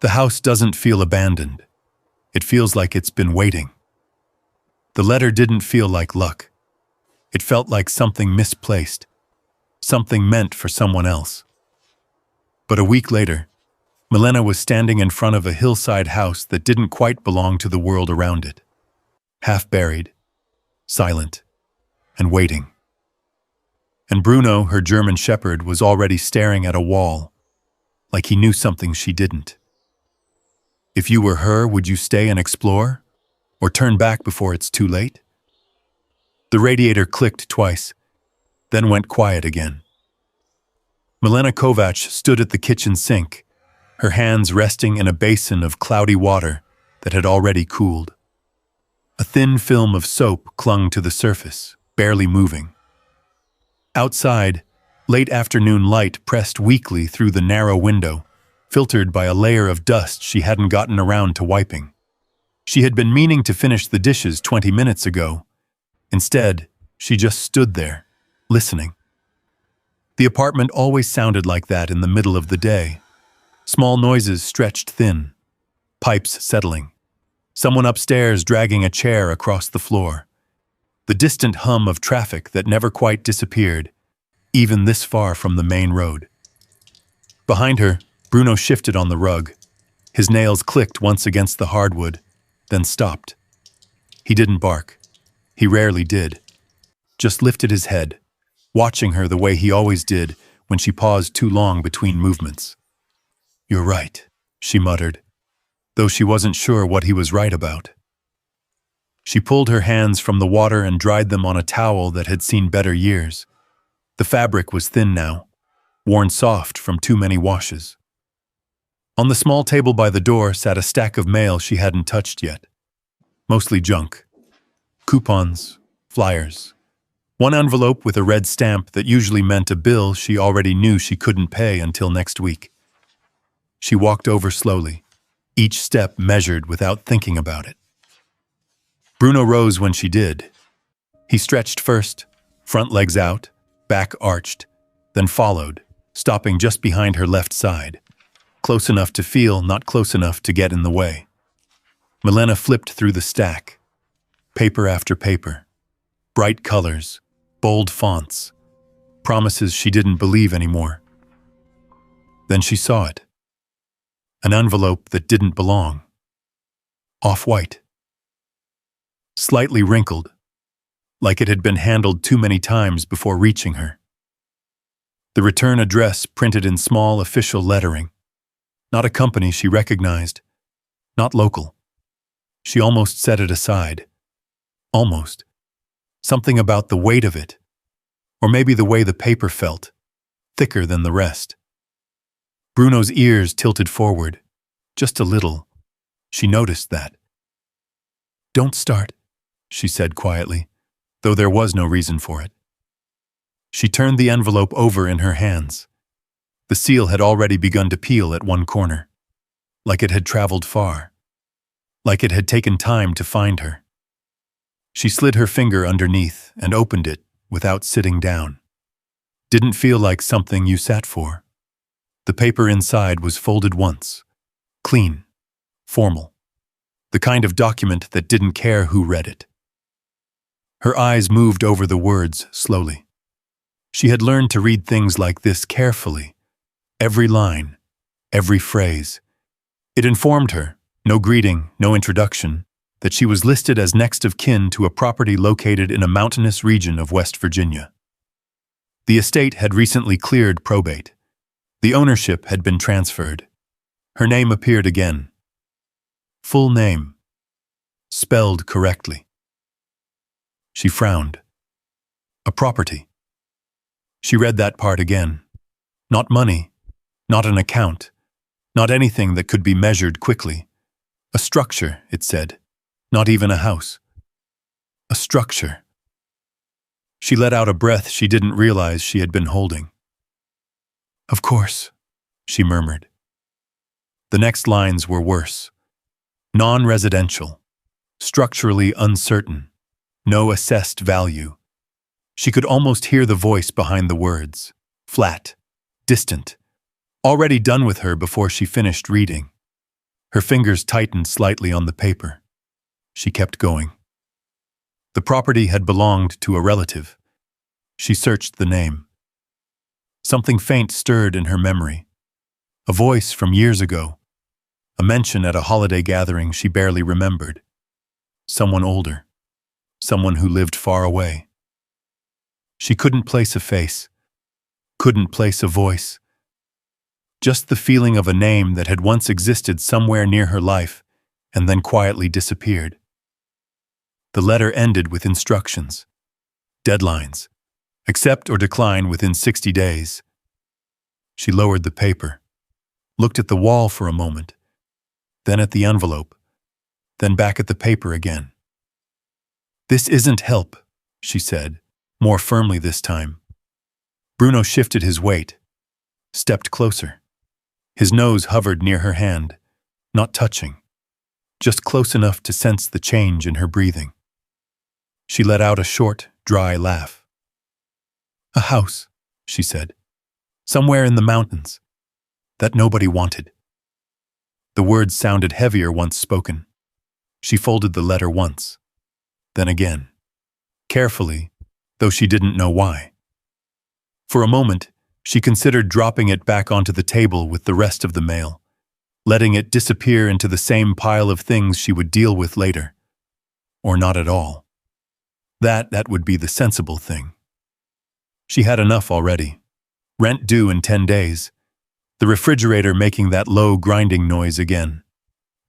The house doesn't feel abandoned. It feels like it's been waiting. The letter didn't feel like luck. It felt like something misplaced, something meant for someone else. But a week later, Milena was standing in front of a hillside house that didn't quite belong to the world around it. Half buried, silent, and waiting. And Bruno, her German shepherd, was already staring at a wall, like he knew something she didn't. If you were her, would you stay and explore? Or turn back before it's too late? The radiator clicked twice, then went quiet again. Milena Kovac stood at the kitchen sink, her hands resting in a basin of cloudy water that had already cooled. A thin film of soap clung to the surface, barely moving. Outside, late afternoon light pressed weakly through the narrow window, filtered by a layer of dust she hadn't gotten around to wiping. She had been meaning to finish the dishes 20 minutes ago. Instead, she just stood there, listening. The apartment always sounded like that in the middle of the day. Small noises stretched thin, pipes settling, someone upstairs dragging a chair across the floor. The distant hum of traffic that never quite disappeared, even this far from the main road. Behind her, Bruno shifted on the rug. His nails clicked once against the hardwood, then stopped. He didn't bark. He rarely did. Just lifted his head, watching her the way he always did when she paused too long between movements. "You're right," she muttered, though she wasn't sure what he was right about. She pulled her hands from the water and dried them on a towel that had seen better years. The fabric was thin now, worn soft from too many washes. On the small table by the door sat a stack of mail she hadn't touched yet. Mostly junk. Coupons, flyers. One envelope with a red stamp that usually meant a bill she already knew she couldn't pay until next week. She walked over slowly, each step measured without thinking about it. Bruno rose when she did. He stretched first, front legs out, back arched, then followed, stopping just behind her left side. Close enough to feel, not close enough to get in the way. Milena flipped through the stack. Paper after paper. Bright colors, bold fonts. Promises she didn't believe anymore. Then she saw it. An envelope that didn't belong. Off-white. Slightly wrinkled, like it had been handled too many times before reaching her. The return address printed in small official lettering. Not a company she recognized. Not local. She almost set it aside. Almost. Something about the weight of it. Or maybe the way the paper felt. Thicker than the rest. Bruno's ears tilted forward. Just a little. She noticed that. "Don't start," she said quietly, though there was no reason for it. She turned the envelope over in her hands. The seal had already begun to peel at one corner, like it had traveled far, like it had taken time to find her. She slid her finger underneath and opened it without sitting down. Didn't feel like something you sat for. The paper inside was folded once, clean, formal, the kind of document that didn't care who read it. Her eyes moved over the words slowly. She had learned to read things like this carefully. Every line, every phrase. It informed her, no greeting, no introduction, that she was listed as next of kin to a property located in a mountainous region of West Virginia. The estate had recently cleared probate. The ownership had been transferred. Her name appeared again. Full name. Spelled correctly. She frowned. A property. She read that part again. Not money. Not an account. Not anything that could be measured quickly. A structure, it said. Not even a house. A structure. She let out a breath she didn't realize she had been holding. "Of course," she murmured. The next lines were worse. Non-residential. Structurally uncertain. No assessed value. She could almost hear the voice behind the words. Flat. Distant. Already done with her before she finished reading. Her fingers tightened slightly on the paper. She kept going. The property had belonged to a relative. She searched the name. Something faint stirred in her memory. A voice from years ago. A mention at a holiday gathering she barely remembered. Someone older. Someone who lived far away. She couldn't place a face. Couldn't place a voice. Just the feeling of a name that had once existed somewhere near her life and then quietly disappeared. The letter ended with instructions. Deadlines. Accept or decline within 60 days. She lowered the paper, looked at the wall for a moment, then at the envelope, then back at the paper again. "This isn't help," she said, more firmly this time. Bruno shifted his weight, stepped closer. His nose hovered near her hand, not touching, just close enough to sense the change in her breathing. She let out a short, dry laugh. "A house," she said, "somewhere in the mountains, that nobody wanted." The words sounded heavier once spoken. She folded the letter once, then again, carefully, though she didn't know why. For a moment, she considered dropping it back onto the table with the rest of the mail, letting it disappear into the same pile of things she would deal with later. Or not at all. That would be the sensible thing. She had enough already. Rent due in 10 days. The refrigerator making that low grinding noise again.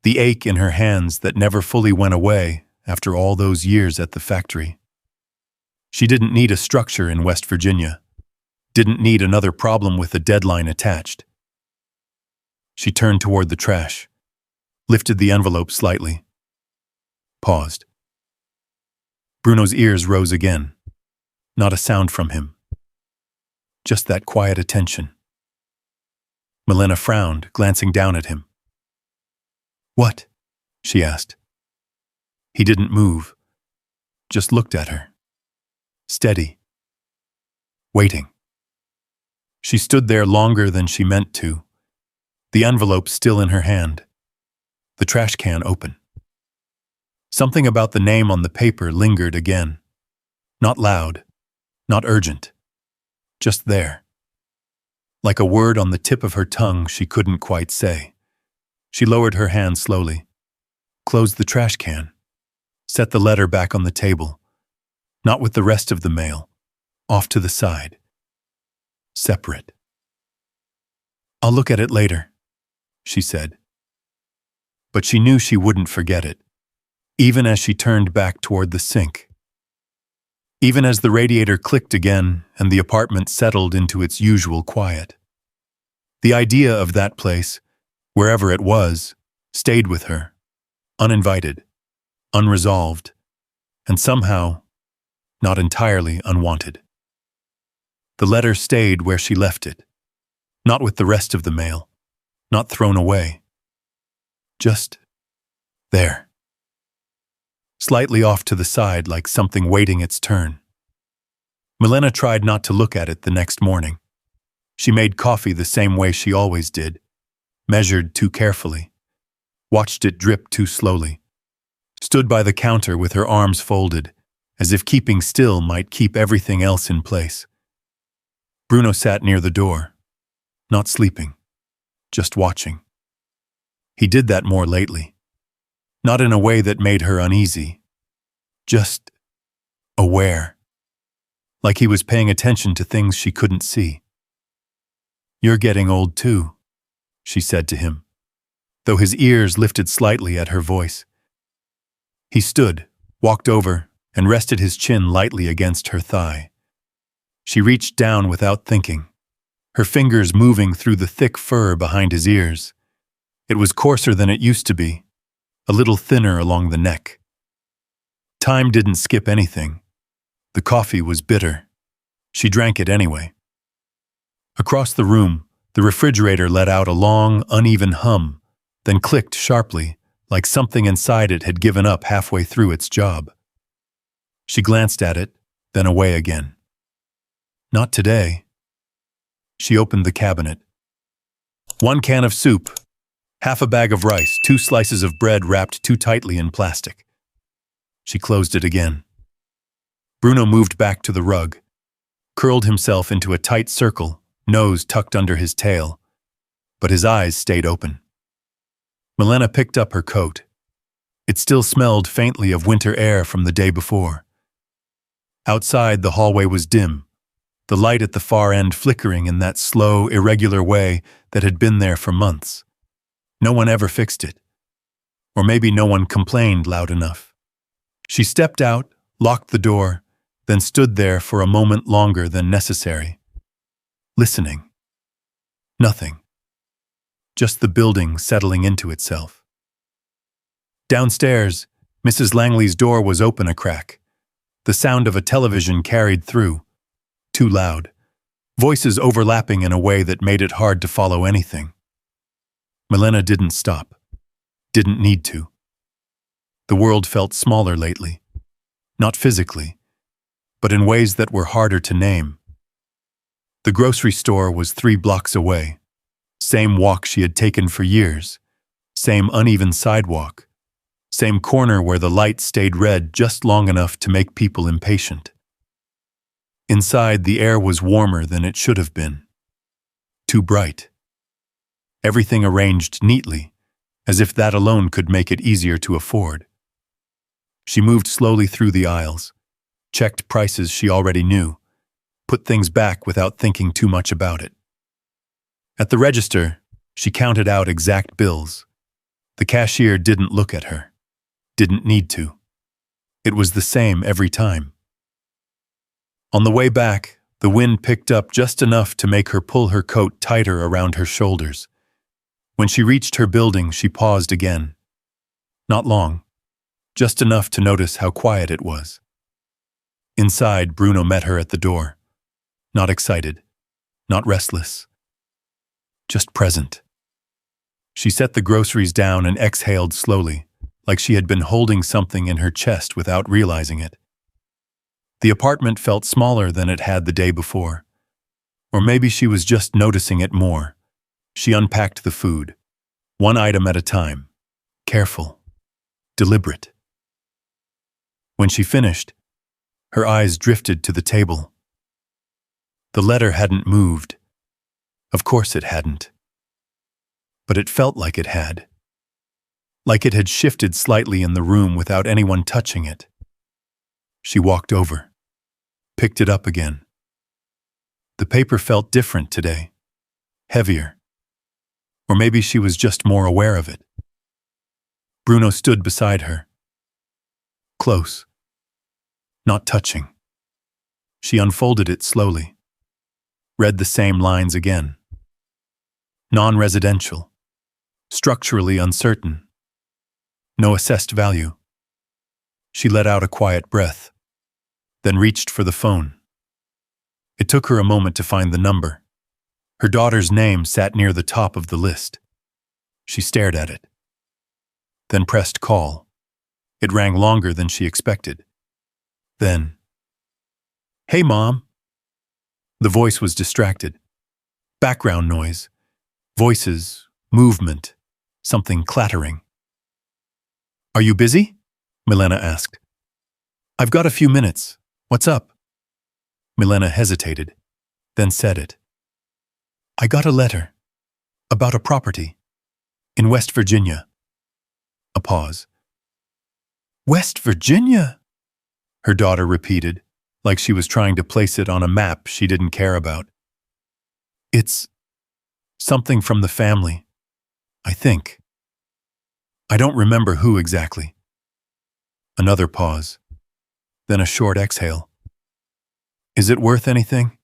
The ache in her hands that never fully went away after all those years at the factory. She didn't need a structure in West Virginia. Didn't need another problem with a deadline attached. She turned toward the trash, lifted the envelope slightly, paused. Bruno's ears rose again. Not a sound from him. Just that quiet attention. Milena frowned, glancing down at him. "What?" she asked. He didn't move, just looked at her. Steady. Waiting. She stood there longer than she meant to, the envelope still in her hand, the trash can open. Something about the name on the paper lingered again. Not loud, not urgent, just there. Like a word on the tip of her tongue she couldn't quite say. She lowered her hand slowly, closed the trash can, set the letter back on the table, not with the rest of the mail, off to the side. Separate. "I'll look at it later," she said. But she knew she wouldn't forget it, even as she turned back toward the sink. Even as the radiator clicked again and the apartment settled into its usual quiet. The idea of that place, wherever it was, stayed with her, uninvited, unresolved, and somehow, not entirely unwanted. The letter stayed where she left it, not with the rest of the mail, not thrown away. Just there. Slightly off to the side like something waiting its turn. Milena tried not to look at it the next morning. She made coffee the same way she always did, measured too carefully, watched it drip too slowly, stood by the counter with her arms folded, as if keeping still might keep everything else in place. Bruno sat near the door, not sleeping, just watching. He did that more lately, not in a way that made her uneasy, just aware, like he was paying attention to things she couldn't see. "You're getting old too," she said to him, though his ears lifted slightly at her voice. He stood, walked over, and rested his chin lightly against her thigh. She reached down without thinking, her fingers moving through the thick fur behind his ears. It was coarser than it used to be, a little thinner along the neck. Time didn't skip anything. The coffee was bitter. She drank it anyway. Across the room, the refrigerator let out a long, uneven hum, then clicked sharply, like something inside it had given up halfway through its job. She glanced at it, then away again. Not today. She opened the cabinet. "1 can of soup. Half a bag of rice, 2 slices of bread wrapped too tightly in plastic. She closed it again. Bruno moved back to the rug, curled himself into a tight circle, nose tucked under his tail, but his eyes stayed open. Milena picked up her coat. It still smelled faintly of winter air from the day before. Outside, the hallway was dim, the light at the far end flickering in that slow, irregular way that had been there for months. No one ever fixed it. Or maybe no one complained loud enough. She stepped out, locked the door, then stood there for a moment longer than necessary. Listening. Nothing. Just the building settling into itself. Downstairs, Mrs. Langley's door was open a crack. The sound of a television carried through. Too loud. Voices overlapping in a way that made it hard to follow anything. Milena didn't stop. Didn't need to. The world felt smaller lately. Not physically, but in ways that were harder to name. The grocery store was 3 blocks away. Same walk she had taken for years. Same uneven sidewalk. Same corner where the light stayed red just long enough to make people impatient. Inside, the air was warmer than it should have been. Too bright. Everything arranged neatly, as if that alone could make it easier to afford. She moved slowly through the aisles, checked prices she already knew, put things back without thinking too much about it. At the register, she counted out exact bills. The cashier didn't look at her. Didn't need to. It was the same every time. On the way back, the wind picked up just enough to make her pull her coat tighter around her shoulders. When she reached her building, she paused again. Not long, just enough to notice how quiet it was. Inside, Bruno met her at the door. Not excited, not restless, just present. She set the groceries down and exhaled slowly, like she had been holding something in her chest without realizing it. The apartment felt smaller than it had the day before. Or maybe she was just noticing it more. She unpacked the food, one item at a time, careful, deliberate. When she finished, her eyes drifted to the table. The letter hadn't moved. Of course it hadn't. But it felt like it had. Like it had shifted slightly in the room without anyone touching it. She walked over, picked it up again. The paper felt different today, heavier. Or maybe she was just more aware of it. Bruno stood beside her. Close. Not touching. She unfolded it slowly. Read the same lines again. Non-residential. Structurally uncertain. No assessed value. She let out a quiet breath, then reached for the phone. It took her a moment to find the number. Her daughter's name sat near the top of the list. She stared at it, then pressed call. It rang longer than she expected. Then, "Hey, Mom." The voice was distracted. Background noise. Voices, movement, something clattering. "Are you busy?" Milena asked. "I've got a few minutes. What's up?" Milena hesitated, then said it. "I got a letter. About a property. In West Virginia." A pause. "West Virginia?" Her daughter repeated, like she was trying to place it on a map she didn't care about. "It's something from the family, I think. I don't remember who exactly." Another pause, then a short exhale. "Is it worth anything?"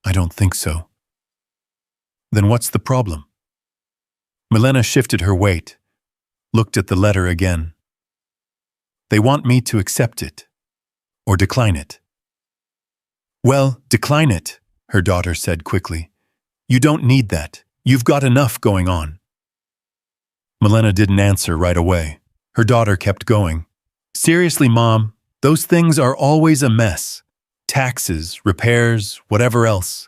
"I don't think so." "Then what's the problem?" Milena shifted her weight, looked at the letter again. "They want me to accept it, or decline it." "Well, decline it," her daughter said quickly. "You don't need that. You've got enough going on." Milena didn't answer right away. Her daughter kept going. "Seriously, Mom, those things are always a mess. Taxes, repairs, whatever else.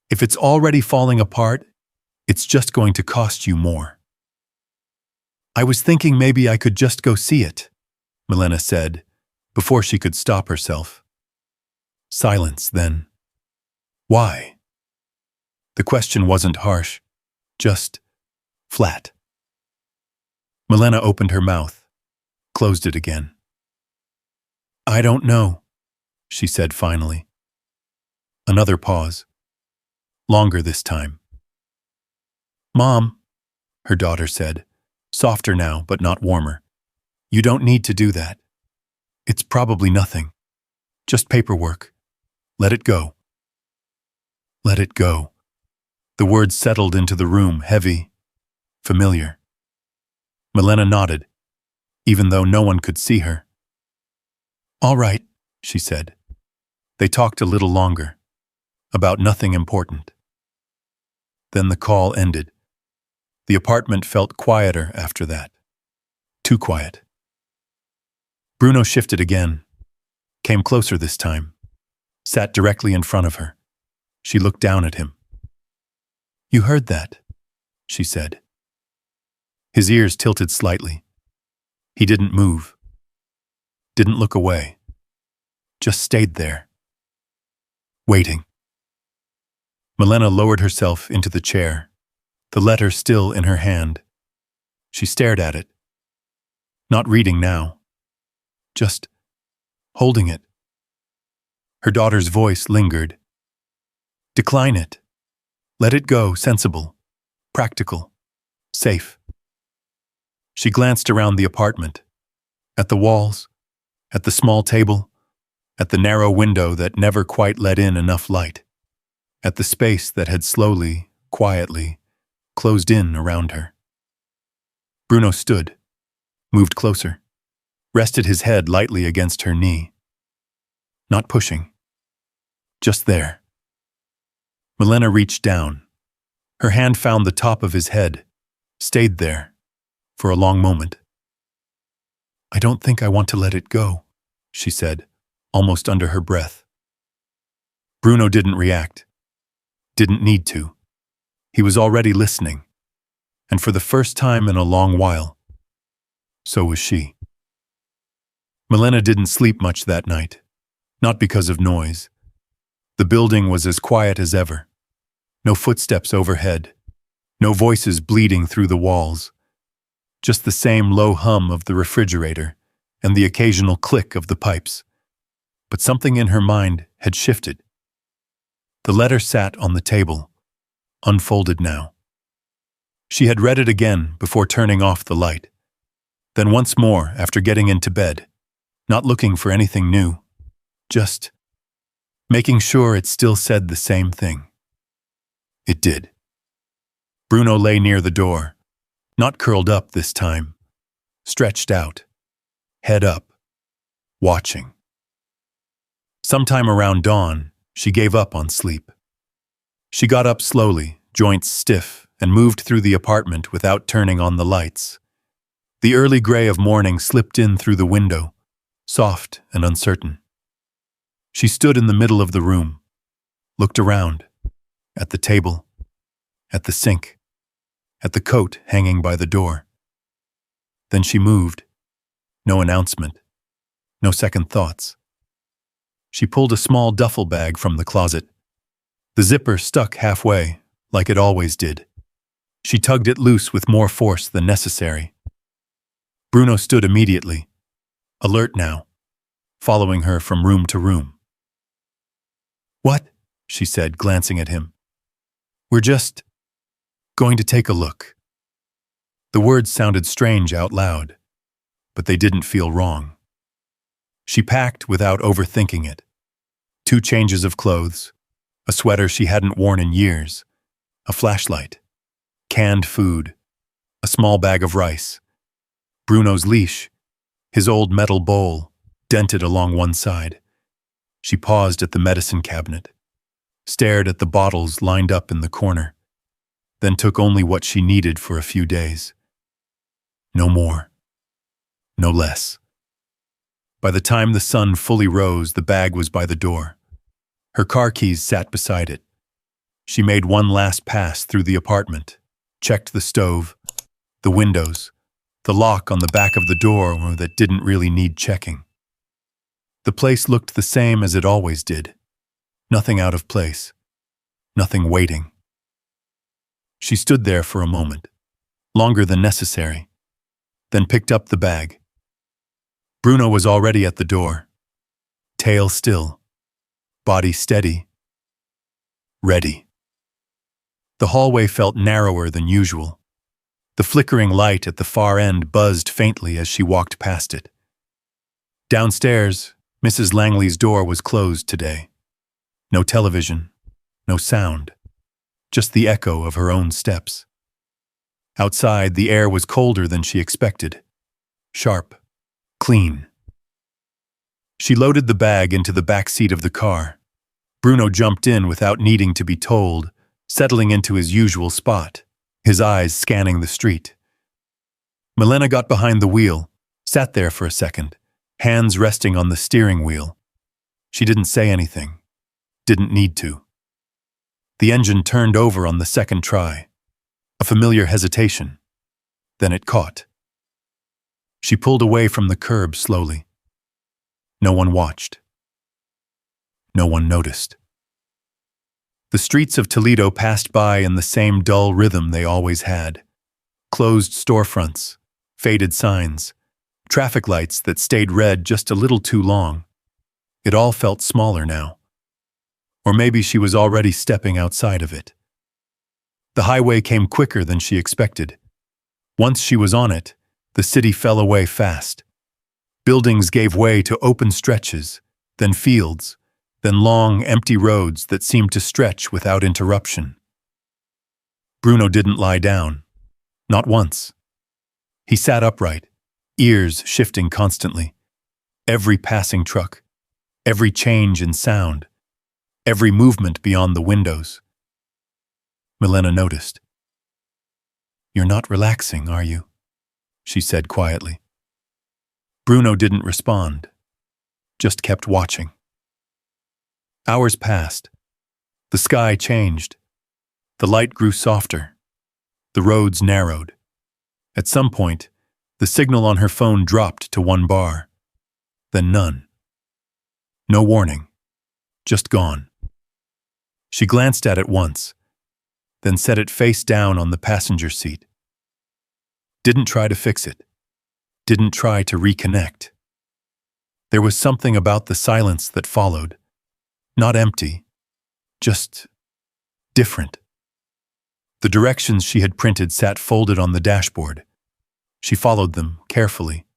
If it's already falling apart, it's just going to cost you more." I was thinking maybe I could just go see it, Milena said, before she could stop herself. Silence, then. Why? The question wasn't harsh, just flat. Milena opened her mouth, closed it again. I don't know, she said finally. Another pause. Longer this time. Mom, her daughter said, softer now but not warmer. You don't need to do that. It's probably nothing. Just paperwork. Let it go. Let it go. The words settled into the room, heavy, familiar. Milena nodded, even though no one could see her. All right, she said. They talked a little longer, about nothing important. Then the call ended. The apartment felt quieter after that. Too quiet. Bruno shifted again, came closer this time, sat directly in front of her. She looked down at him. You heard that, she said. His ears tilted slightly. He didn't move, didn't look away, just stayed there, waiting. Milena lowered herself into the chair, the letter still in her hand. She stared at it, not reading now, just holding it. Her daughter's voice lingered. Decline it. Let it go, sensible, practical, safe. She glanced around the apartment, at the walls, at the small table, at the narrow window that never quite let in enough light, at the space that had slowly, quietly, closed in around her. Bruno stood, moved closer, rested his head lightly against her knee. Not pushing, just there. Milena reached down. Her hand found the top of his head, stayed there, for a long moment. I don't think I want to let it go, she said, almost under her breath. Bruno didn't react. Didn't need to. He was already listening, and for the first time in a long while, so was she. Milena didn't sleep much that night, not because of noise. The building was as quiet as ever. No footsteps overhead, no voices bleeding through the walls, just the same low hum of the refrigerator and the occasional click of the pipes. But something in her mind had shifted. The letter sat on the table, unfolded now. She had read it again before turning off the light, then once more after getting into bed, not looking for anything new, just making sure it still said the same thing. It did. Bruno lay near the door, not curled up this time, stretched out, head up, watching. Sometime around dawn, she gave up on sleep. She got up slowly, joints stiff, and moved through the apartment without turning on the lights. The early gray of morning slipped in through the window, soft and uncertain. She stood in the middle of the room, looked around, at the table, at the sink, at the coat hanging by the door. Then she moved. No announcement, no second thoughts. She pulled a small duffel bag from the closet. The zipper stuck halfway, like it always did. She tugged it loose with more force than necessary. Bruno stood immediately, alert now, following her from room to room. What? She said, glancing at him. We're just going to take a look. The words sounded strange out loud, but they didn't feel wrong. She packed without overthinking it. 2 changes of clothes, a sweater she hadn't worn in years, a flashlight, canned food, a small bag of rice, Bruno's leash, his old metal bowl, dented along one side. She paused at the medicine cabinet, stared at the bottles lined up in the corner, then took only what she needed for a few days. No more, no less. By the time the sun fully rose, the bag was by the door. Her car keys sat beside it. She made one last pass through the apartment, checked the stove, the windows, the lock on the back of the door that didn't really need checking. The place looked the same as it always did. Nothing out of place. Nothing waiting. She stood there for a moment, longer than necessary, then picked up the bag. Bruno was already at the door, tail still, body steady, ready. The hallway felt narrower than usual. The flickering light at the far end buzzed faintly as she walked past it. Downstairs, Mrs. Langley's door was closed today. No television, no sound, just the echo of her own steps. Outside, the air was colder than she expected. Sharp, clean. She loaded the bag into the back seat of the car. Bruno jumped in without needing to be told, settling into his usual spot, his eyes scanning the street. Milena got behind the wheel, sat there for a second, hands resting on the steering wheel. She didn't say anything, didn't need to. The engine turned over on the second try, a familiar hesitation. Then it caught. She pulled away from the curb slowly. No one watched. No one noticed. The streets of Toledo passed by in the same dull rhythm they always had. Closed storefronts, faded signs, traffic lights that stayed red just a little too long. It all felt smaller now. Or maybe she was already stepping outside of it. The highway came quicker than she expected. Once she was on it, the city fell away fast. Buildings gave way to open stretches, then fields, then long, empty roads that seemed to stretch without interruption. Bruno didn't lie down. Not once. He sat upright, ears shifting constantly. Every passing truck, every change in sound, every movement beyond the windows. Milena noticed. "You're not relaxing, are you?" she said quietly. Bruno didn't respond, just kept watching. Hours passed. The sky changed. The light grew softer. The roads narrowed. At some point, the signal on her phone dropped to 1 bar. Then none. No warning. Just gone. She glanced at it once, then set it face down on the passenger seat. Didn't try to fix it. Didn't try to reconnect. There was something about the silence that followed. Not empty, just different. The directions she had printed sat folded on the dashboard. She followed them carefully.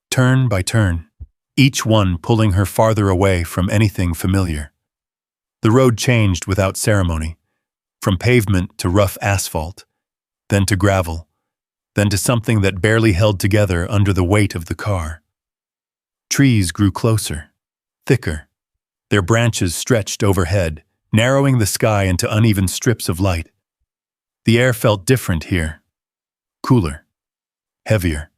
Turn by turn, each one pulling her farther away from anything familiar. The road changed without ceremony, from pavement to rough asphalt, then to gravel, then to something that barely held together under the weight of the car. Trees grew closer, thicker. Their branches stretched overhead, narrowing the sky into uneven strips of light. The air felt different here, cooler, heavier.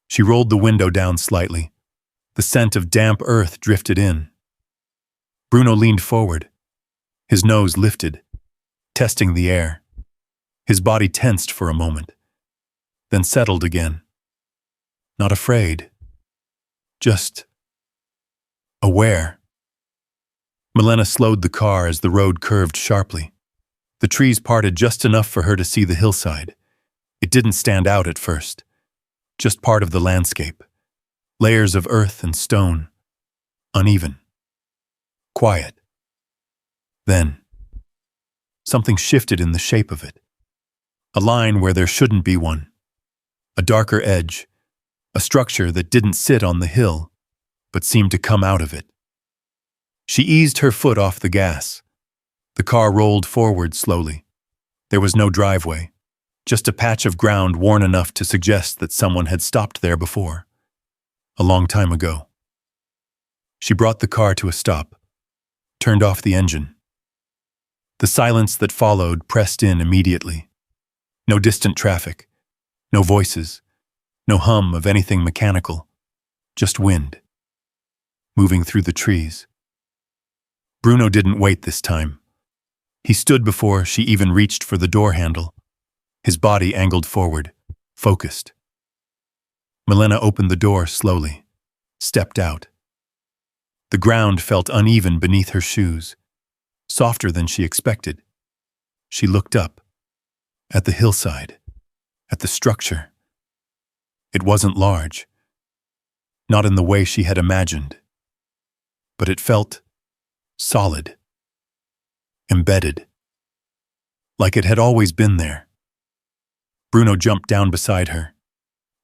She rolled the window down slightly. The scent of damp earth drifted in. Bruno leaned forward, his nose lifted, testing the air. His body tensed for a moment, then settled again. Not afraid, just aware. Milena slowed the car as the road curved sharply. The trees parted just enough for her to see the hillside. It didn't stand out at first, just part of the landscape. Layers of earth and stone, uneven, quiet. Then, something shifted in the shape of it. A line where there shouldn't be one. A darker edge, a structure that didn't sit on the hill, but seemed to come out of it. She eased her foot off the gas. The car rolled forward slowly. There was no driveway, just a patch of ground worn enough to suggest that someone had stopped there before. A long time ago. She brought the car to a stop, turned off the engine. The silence that followed pressed in immediately. No distant traffic, no voices, no hum of anything mechanical, just wind, moving through the trees. Bruno didn't wait this time. He stood before she even reached for the door handle, his body angled forward, focused. Milena opened the door slowly, stepped out. The ground felt uneven beneath her shoes, softer than she expected. She looked up, at the hillside, at the structure. It wasn't large, not in the way she had imagined, but it felt solid, embedded, like it had always been there. Bruno jumped down beside her.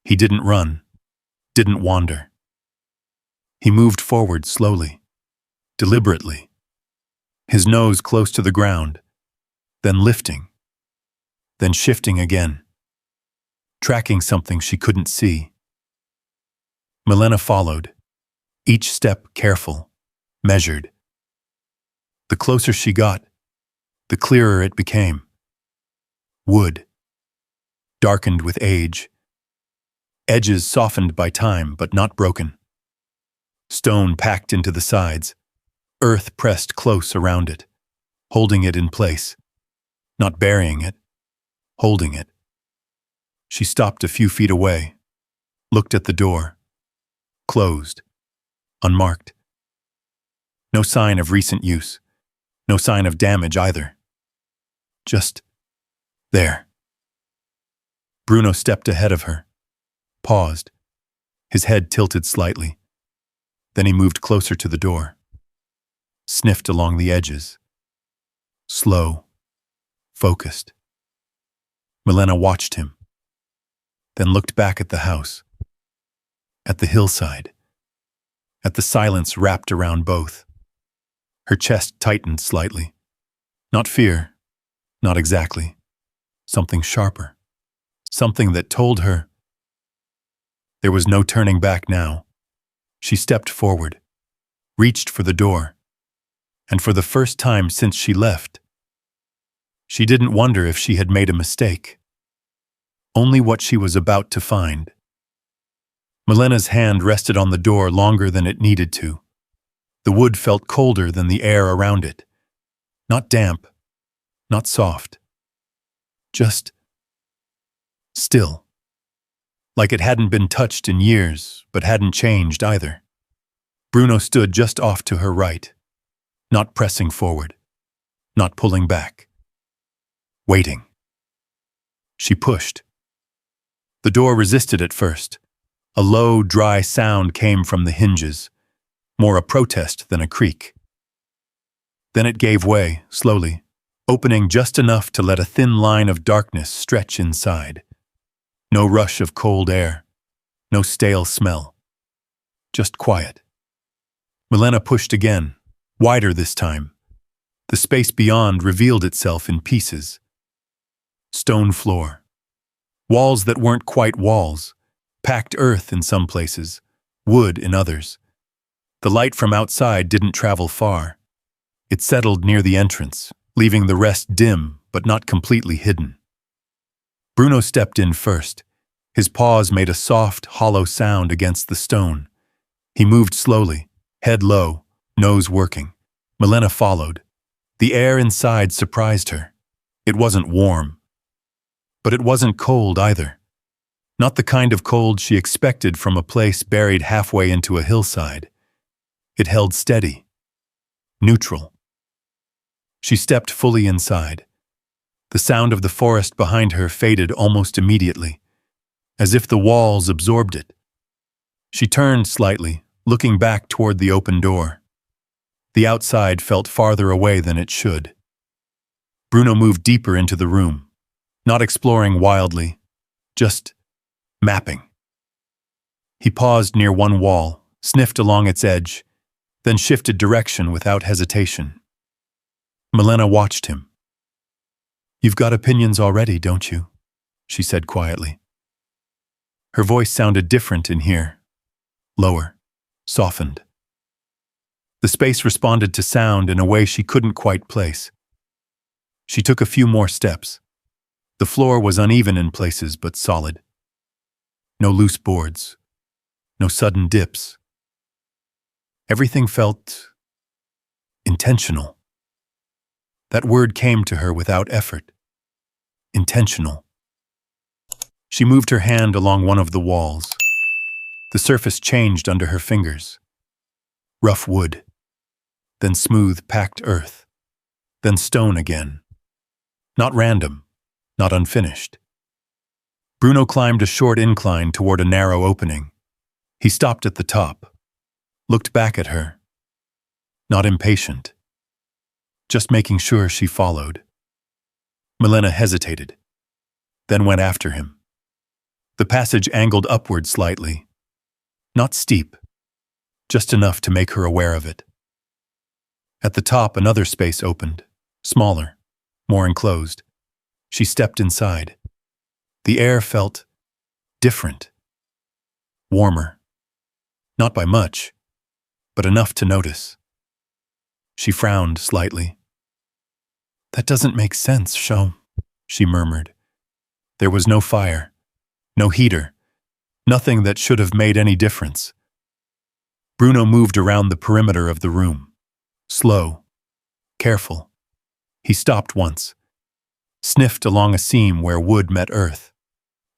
He didn't run, didn't wander. He moved forward slowly, deliberately, his nose close to the ground, then lifting, then shifting again, tracking something she couldn't see. Milena followed, each step careful, measured. The closer she got, the clearer it became. Wood, darkened with age, edges softened by time but not broken. Stone packed into the sides, earth pressed close around it, holding it in place, not burying it, holding it. She stopped a few feet away, looked at the door, closed, unmarked. No sign of recent use, no sign of damage either. Just there. Bruno stepped ahead of her, paused, his head tilted slightly. Then he moved closer to the door, sniffed along the edges. Slow, focused. Milena watched him, then looked back at the house, at the hillside, at the silence wrapped around both. Her chest tightened slightly. Not fear, not exactly. Something sharper. Something that told her there was no turning back now. She stepped forward, reached for the door, and for the first time since she left, she didn't wonder if she had made a mistake. Only what she was about to find. Milena's hand rested on the door longer than it needed to. The wood felt colder than the air around it. Not damp, not soft. Just still. Like it hadn't been touched in years, but hadn't changed either. Bruno stood just off to her right, not pressing forward, not pulling back. Waiting. She pushed. The door resisted at first. A low, dry sound came from the hinges, more a protest than a creak. Then it gave way, slowly, opening just enough to let a thin line of darkness stretch inside. No rush of cold air, no stale smell. Just quiet. Milena pushed again, wider this time. The space beyond revealed itself in pieces. Stone floor. Walls that weren't quite walls. Packed earth in some places, wood in others. The light from outside didn't travel far. It settled near the entrance, leaving the rest dim but not completely hidden. Bruno stepped in first. His paws made a soft, hollow sound against the stone. He moved slowly, head low, nose working. Milena followed. The air inside surprised her. It wasn't warm. But it wasn't cold either. Not the kind of cold she expected from a place buried halfway into a hillside. It held steady, neutral. She stepped fully inside. The sound of the forest behind her faded almost immediately, as if the walls absorbed it. She turned slightly, looking back toward the open door. The outside felt farther away than it should. Bruno moved deeper into the room, not exploring wildly, just mapping. He paused near one wall, sniffed along its edge, then shifted direction without hesitation. Milena watched him. "You've got opinions already, don't you?" she said quietly. Her voice sounded different in here, lower, softened. The space responded to sound in a way she couldn't quite place. She took a few more steps. The floor was uneven in places but solid. No loose boards, no sudden dips. Everything felt intentional. That word came to her without effort. Intentional. She moved her hand along one of the walls. The surface changed under her fingers. Rough wood, then smooth, packed earth, then stone again. Not random, not unfinished. Bruno climbed a short incline toward a narrow opening. He stopped at the top, looked back at her. Not impatient, just making sure she followed. Milena hesitated, then went after him. The passage angled upward slightly. Not steep, just enough to make her aware of it. At the top, another space opened, smaller, more enclosed. She stepped inside. The air felt different, warmer. Not by much, but enough to notice. She frowned slightly. "That doesn't make sense, Sho," she murmured. There was no fire, no heater, nothing that should have made any difference. Bruno moved around the perimeter of the room. Slow, careful. He stopped once, sniffed along a seam where wood met earth,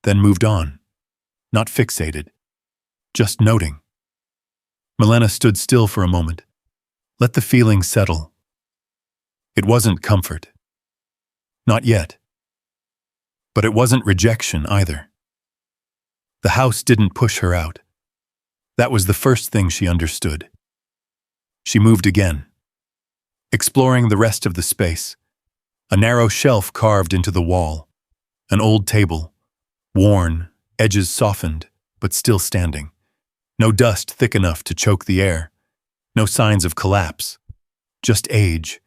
then moved on, not fixated, just noting. Milena stood still for a moment, let the feeling settle. It wasn't comfort. Not yet. But it wasn't rejection either. The house didn't push her out. That was the first thing she understood. She moved again, exploring the rest of the space. A narrow shelf carved into the wall, an old table, worn, edges softened, but still standing. No dust thick enough to choke the air, no signs of collapse, just age,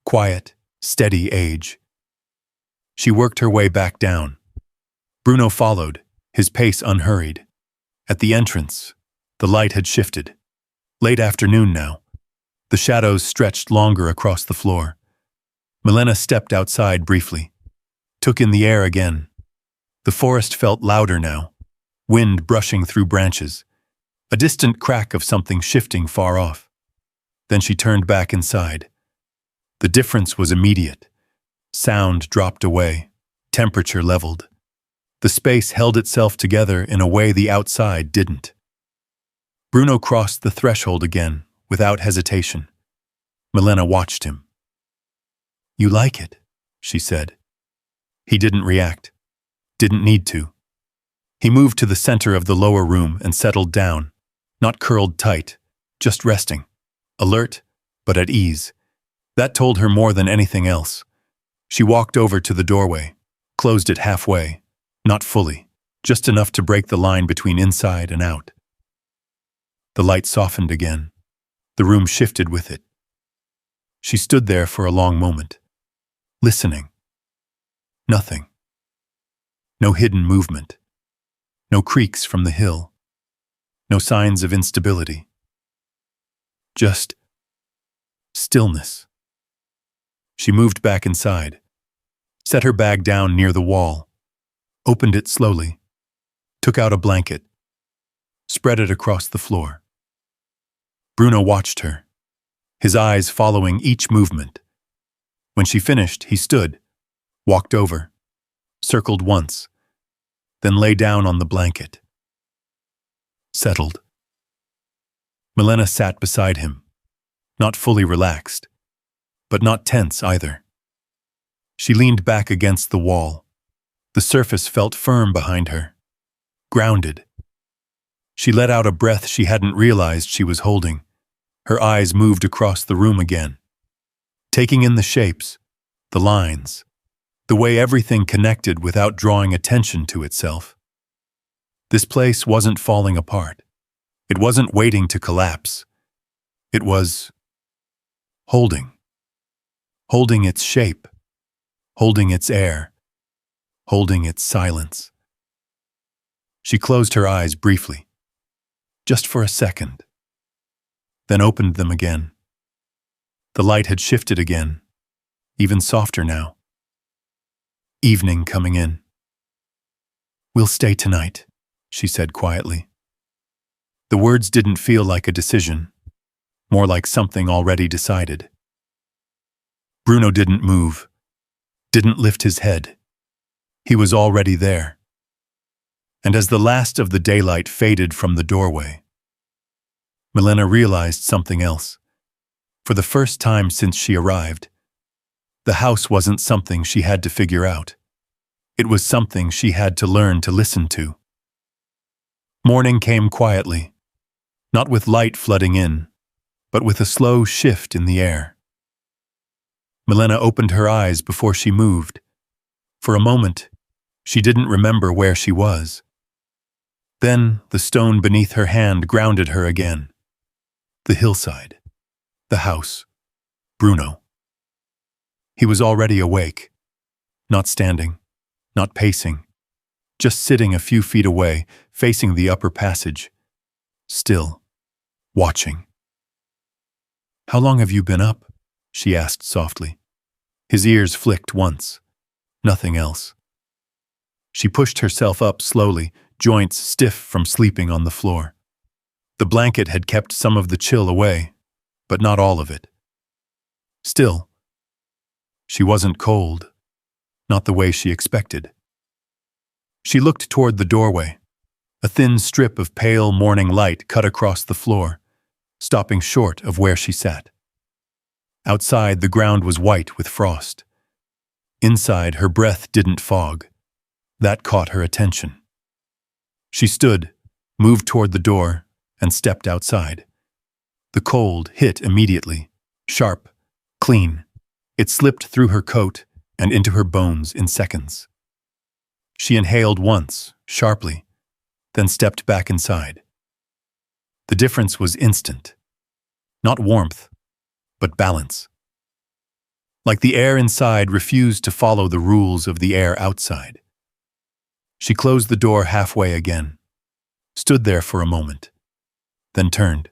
quiet, steady age. She worked her way back down. Bruno followed, his pace unhurried. At the entrance, the light had shifted. Late afternoon now. The shadows stretched longer across the floor. Milena stepped outside briefly, took in the air again. The forest felt louder now, wind brushing through branches, a distant crack of something shifting far off. Then she turned back inside. The difference was immediate. Sound dropped away, temperature leveled. The space held itself together in a way the outside didn't. Bruno crossed the threshold again, without hesitation. Milena watched him. "You like it," she said. He didn't react. Didn't need to. He moved to the center of the lower room and settled down, not curled tight, just resting, alert, but at ease. That told her more than anything else. She walked over to the doorway, closed it halfway, not fully, just enough to break the line between inside and out. The light softened again. The room shifted with it. She stood there for a long moment, listening. Nothing. No hidden movement. No creaks from the hill. No signs of instability. Just stillness. She moved back inside, set her bag down near the wall, opened it slowly, took out a blanket, spread it across the floor. Bruno watched her, his eyes following each movement. When she finished, he stood, walked over, circled once, then lay down on the blanket. Settled. Milena sat beside him, not fully relaxed, but not tense either. She leaned back against the wall. The surface felt firm behind her, grounded. She let out a breath she hadn't realized she was holding. Her eyes moved across the room again, taking in the shapes, the lines, the way everything connected without drawing attention to itself. This place wasn't falling apart. It wasn't waiting to collapse. It was holding its shape, holding its air, holding its silence. She closed her eyes briefly, just for a second, then opened them again. The light had shifted again, even softer now. Evening coming in. "We'll stay tonight," she said quietly. The words didn't feel like a decision, more like something already decided. Bruno didn't move, didn't lift his head. He was already there. And as the last of the daylight faded from the doorway, Milena realized something else. For the first time since she arrived, the house wasn't something she had to figure out. It was something she had to learn to listen to. Morning came quietly, not with light flooding in, but with a slow shift in the air. Milena opened her eyes before she moved. For a moment, she didn't remember where she was. Then the stone beneath her hand grounded her again. The hillside. The house. Bruno. He was already awake. Not standing. Not pacing. Just sitting a few feet away, facing the upper passage. Still. Watching. "How long have you been up?" she asked softly. His ears flicked once. Nothing else. She pushed herself up slowly, joints stiff from sleeping on the floor. The blanket had kept some of the chill away, but not all of it. Still, she wasn't cold, not the way she expected. She looked toward the doorway. A thin strip of pale morning light cut across the floor, stopping short of where she sat. Outside, the ground was white with frost. Inside, her breath didn't fog. That caught her attention. She stood, moved toward the door, and stepped outside. The cold hit immediately, sharp, clean. It slipped through her coat and into her bones in seconds. She inhaled once, sharply, then stepped back inside. The difference was instant. Not warmth, but balance. Like the air inside refused to follow the rules of the air outside. She closed the door halfway again, stood there for a moment, then turned.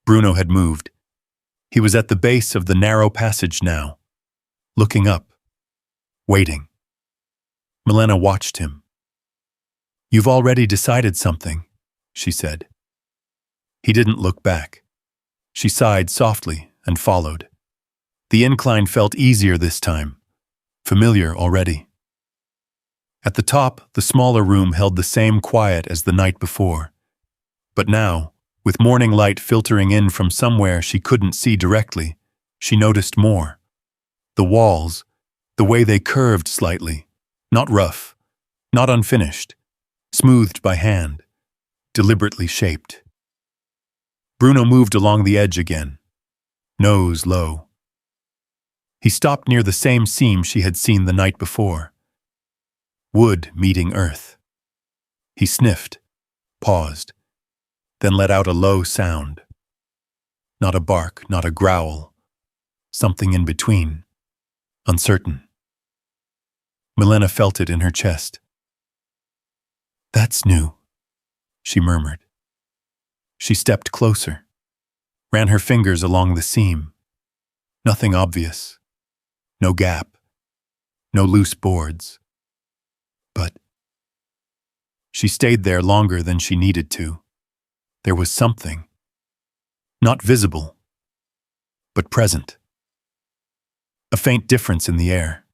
Bruno had moved. He was at the base of the narrow passage now, looking up, waiting. Milena watched him. "You've already decided something," she said. He didn't look back. She sighed softly and followed. The incline felt easier this time, familiar already. At the top, the smaller room held the same quiet as the night before. But now, with morning light filtering in from somewhere she couldn't see directly, she noticed more. The walls, the way they curved slightly, not rough, not unfinished, smoothed by hand, deliberately shaped. Bruno moved along the edge again, nose low. He stopped near the same seam she had seen the night before. Wood meeting earth. He sniffed, paused, then let out a low sound. Not a bark, not a growl. Something in between, uncertain. Milena felt it in her chest. "That's new," she murmured. She stepped closer, ran her fingers along the seam. Nothing obvious. No gap. No loose boards. But she stayed there longer than she needed to. There was something. Not visible, but present. A faint difference in the air.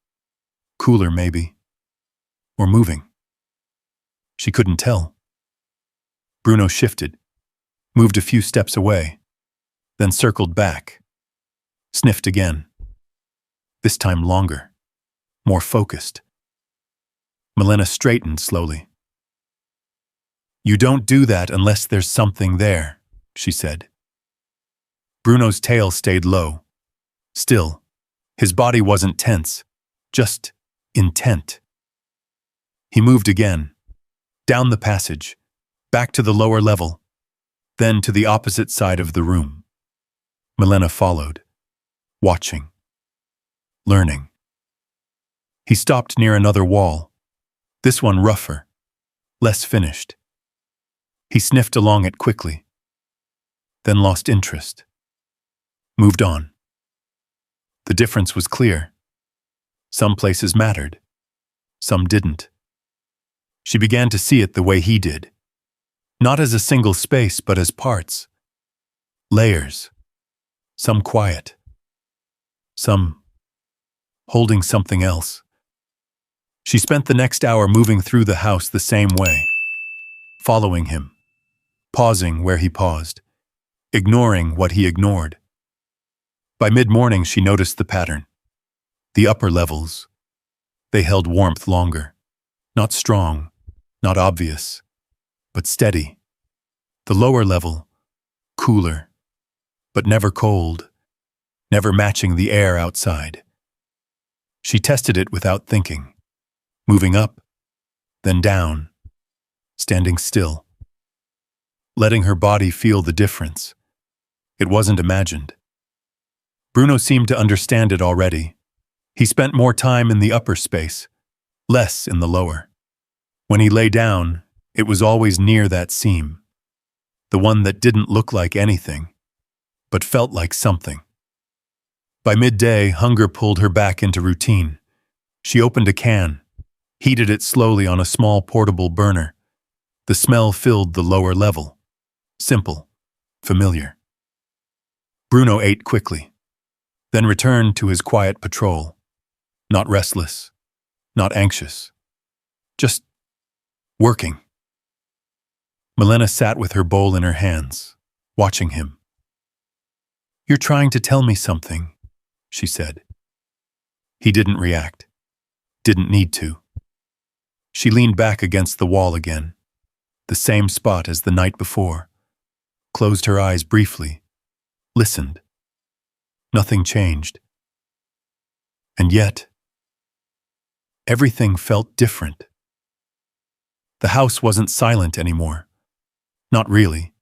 Cooler, maybe. Or moving. She couldn't tell. Bruno shifted, moved a few steps away, then circled back. Sniffed again. This time longer, more focused. Milena straightened slowly. "You don't do that unless there's something there," she said. Bruno's tail stayed low. Still, his body wasn't tense, just intent. He moved again, down the passage, back to the lower level, then to the opposite side of the room. Milena followed, watching, learning. He stopped near another wall, this one rougher, less finished. He sniffed along it quickly, then lost interest. Moved on. The difference was clear. Some places mattered, some didn't. She began to see it the way he did. Not as a single space, but as parts. Layers. Some quiet. Some holding something else. She spent the next hour moving through the house the same way, following him, pausing where he paused, ignoring what he ignored. By mid-morning, she noticed the pattern. The upper levels. They held warmth longer. Not strong, not obvious, but steady. The lower level, cooler, but never cold, never matching the air outside. She tested it without thinking, moving up, then down, standing still, letting her body feel the difference. It wasn't imagined. Bruno seemed to understand it already. He spent more time in the upper space, less in the lower. When he lay down, it was always near that seam, the one that didn't look like anything, but felt like something. By midday, hunger pulled her back into routine. She opened a can, heated it slowly on a small portable burner. The smell filled the lower level. Simple, familiar. Bruno ate quickly, then returned to his quiet patrol. Not restless, not anxious, just working. Milena sat with her bowl in her hands, watching him. "You're trying to tell me something," she said. He didn't react, didn't need to. She leaned back against the wall again, the same spot as the night before, closed her eyes briefly, listened. Nothing changed. And yet, everything felt different. The house wasn't silent anymore. Not really.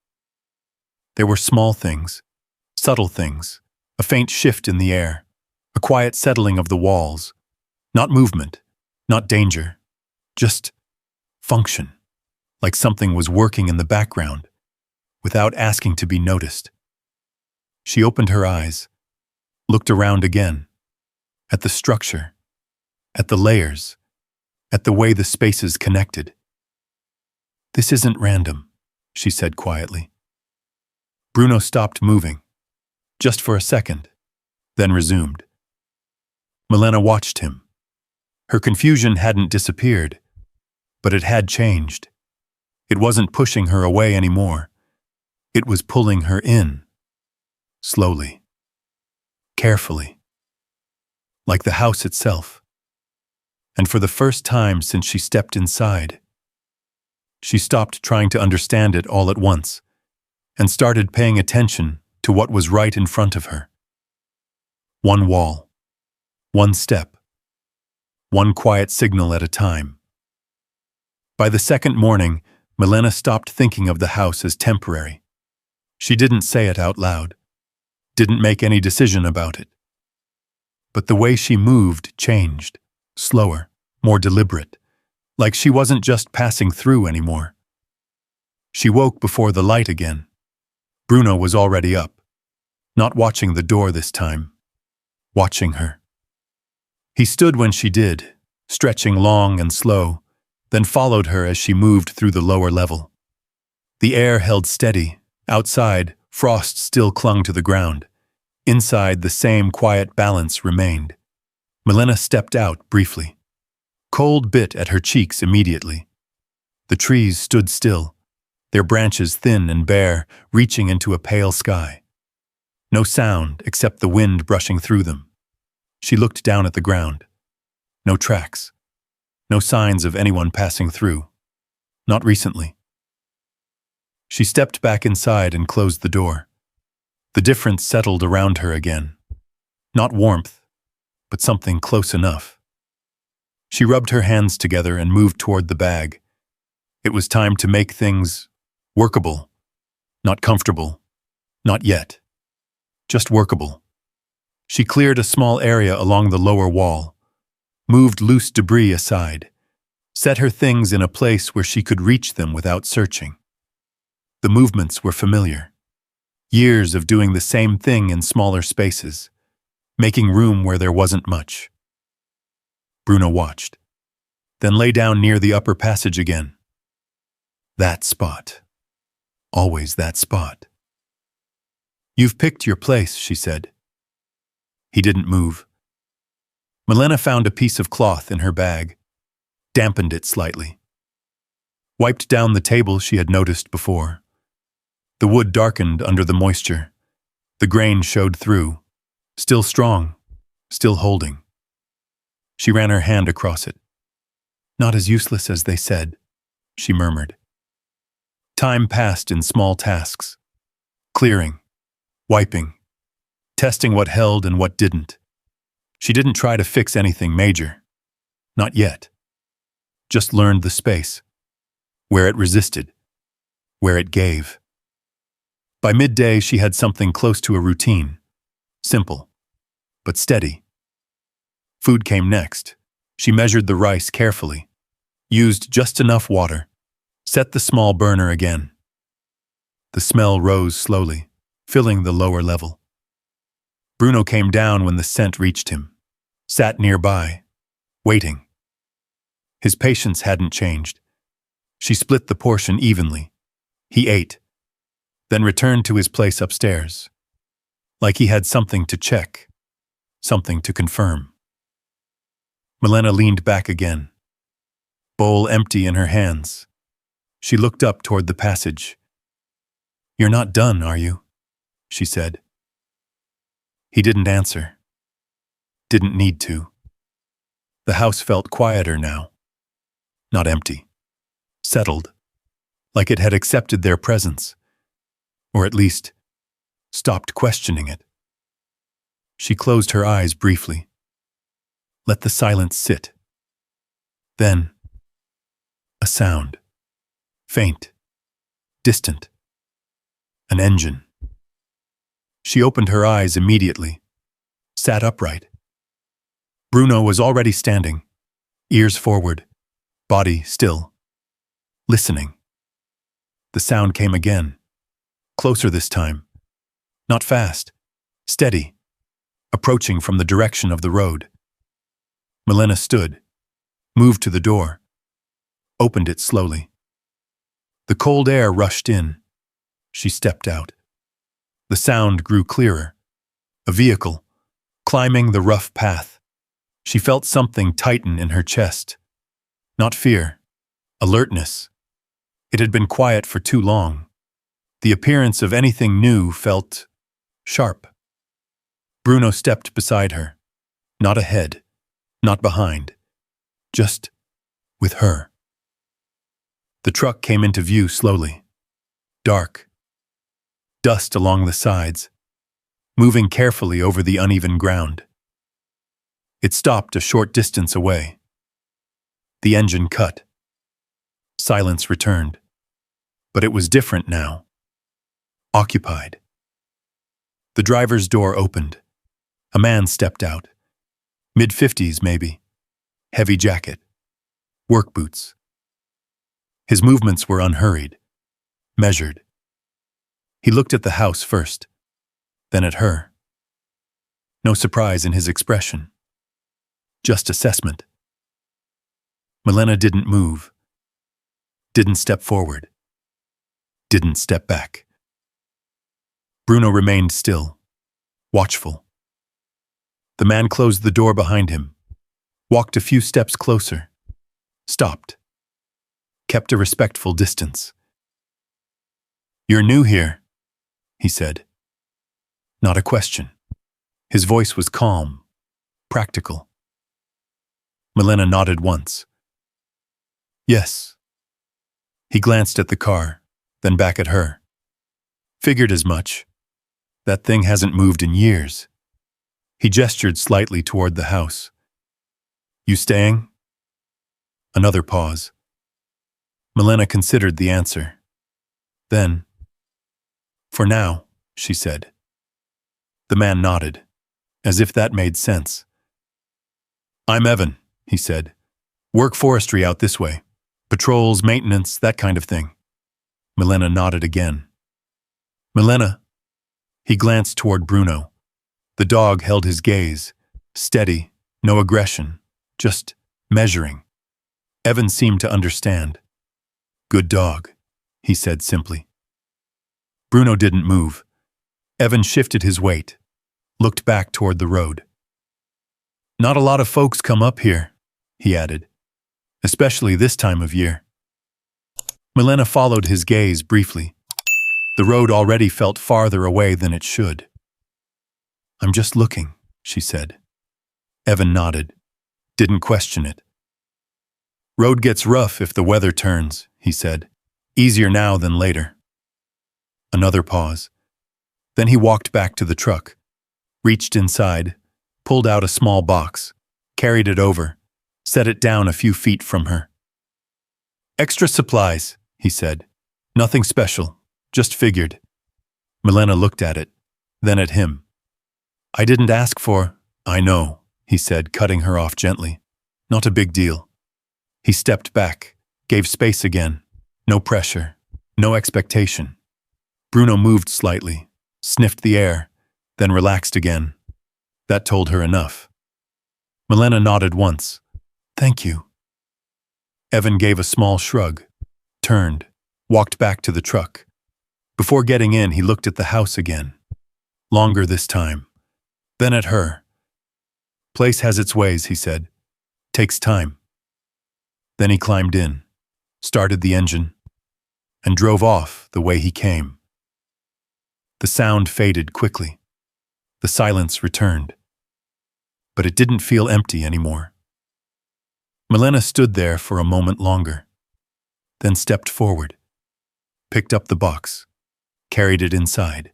There were small things, subtle things, a faint shift in the air, a quiet settling of the walls. Not movement, not danger, just function, like something was working in the background, without asking to be noticed. She opened her eyes, looked around again, at the structure, at the layers, at the way the spaces connected. "This isn't random," she said quietly. Bruno stopped moving, just for a second, then resumed. Milena watched him. Her confusion hadn't disappeared, but it had changed. It wasn't pushing her away anymore. It was pulling her in, slowly, carefully, like the house itself. And for the first time since she stepped inside, she stopped trying to understand it all at once and started paying attention to what was right in front of her. One wall, one step, one quiet signal at a time. By the second morning, Milena stopped thinking of the house as temporary. She didn't say it out loud, didn't make any decision about it. But the way she moved changed, slower, more deliberate, like she wasn't just passing through anymore. She woke before the light again. Bruno was already up, not watching the door this time, watching her. He stood when she did, stretching long and slow, then followed her as she moved through the lower level. The air held steady. Outside, frost still clung to the ground. Inside, the same quiet balance remained. Milena stepped out briefly. Cold bit at her cheeks immediately. The trees stood still, their branches thin and bare, reaching into a pale sky. No sound except the wind brushing through them. She looked down at the ground. No tracks. No signs of anyone passing through. Not recently. She stepped back inside and closed the door. The difference settled around her again. Not warmth, but something close enough. She rubbed her hands together and moved toward the bag. It was time to make things workable, not comfortable, not yet. Just workable. She cleared a small area along the lower wall, moved loose debris aside, set her things in a place where she could reach them without searching. The movements were familiar. Years of doing the same thing in smaller spaces, making room where there wasn't much. Bruno watched, then lay down near the upper passage again. That spot. Always that spot. "You've picked your place," she said. He didn't move. Milena found a piece of cloth in her bag, dampened it slightly. Wiped down the table she had noticed before. The wood darkened under the moisture. The grain showed through, still strong, still holding. She ran her hand across it. Not as useless as they said, she murmured. Time passed in small tasks, clearing, wiping, testing what held and what didn't. She didn't try to fix anything major. Not yet. Just learned the space, where it resisted, where it gave. By midday, she had something close to a routine, simple, but steady. Food came next. She measured the rice carefully, used just enough water, set the small burner again. The smell rose slowly, filling the lower level. Bruno came down when the scent reached him, sat nearby, waiting. His patience hadn't changed. She split the portion evenly. He ate, then returned to his place upstairs, like he had something to check, something to confirm. Milena leaned back again, bowl empty in her hands. She looked up toward the passage. "You're not done, are you?" she said. He didn't answer. Didn't need to. The house felt quieter now. Not empty. Settled. Like it had accepted their presence. Or at least, stopped questioning it. She closed her eyes briefly. Let the silence sit. Then, a sound. Faint. Distant. An engine. She opened her eyes immediately. Sat upright. Bruno was already standing, ears forward, body still. Listening. The sound came again. Closer this time. Not fast. Steady. Approaching from the direction of the road. Milena stood, moved to the door, opened it slowly. The cold air rushed in. She stepped out. The sound grew clearer. A vehicle, climbing the rough path. She felt something tighten in her chest. Not fear, alertness. It had been quiet for too long. The appearance of anything new felt sharp. Bruno stepped beside her, not ahead, not behind, just with her. The truck came into view slowly, dark, dust along the sides, moving carefully over the uneven ground. It stopped a short distance away. The engine cut. Silence returned. But it was different now. Occupied. The driver's door opened. A man stepped out. Mid-50s, maybe. Heavy jacket. Work boots. His movements were unhurried, measured. He looked at the house first, then at her. No surprise in his expression. Just assessment. Milena didn't move. Didn't step forward. Didn't step back. Bruno remained still, watchful. The man closed the door behind him, walked a few steps closer, stopped, kept a respectful distance. "You're new here," he said. Not a question. His voice was calm, practical. Milena nodded once. "Yes." He glanced at the car, then back at her. Figured as much. That thing hasn't moved in years. He gestured slightly toward the house. "You staying?" Another pause. Milena considered the answer. Then, "For now," she said. The man nodded, as if that made sense. "I'm Evan," he said. "Work forestry out this way. Patrols, maintenance, that kind of thing." Milena nodded again. "Milena." He glanced toward Bruno. The dog held his gaze, steady, no aggression, just measuring. Evan seemed to understand. "Good dog," he said simply. Bruno didn't move. Evan shifted his weight, looked back toward the road. "Not a lot of folks come up here," he added. especially this time of year. Milena followed his gaze briefly. The road already felt farther away than it should. "I'm just looking," she said. Evan nodded, didn't question it. "Road gets rough if the weather turns," he said. "Easier now than later." Another pause. Then he walked back to the truck, reached inside, pulled out a small box, carried it over, set it down a few feet from her. "Extra supplies," he said. "Nothing special, just figured." Milena looked at it, then at him. "I didn't ask for—" "I know," he said, cutting her off gently. "Not a big deal." He stepped back, gave space again. No pressure, no expectation. Bruno moved slightly, sniffed the air, then relaxed again. That told her enough. Milena nodded once. "Thank you." Evan gave a small shrug, turned, walked back to the truck. Before getting in, he looked at the house again. Longer this time. Then at her. "Place has its ways," he said. "Takes time." Then he climbed in, started the engine, and drove off the way he came. The sound faded quickly. The silence returned. But it didn't feel empty anymore. Milena stood there for a moment longer, then stepped forward, picked up the box, carried it inside.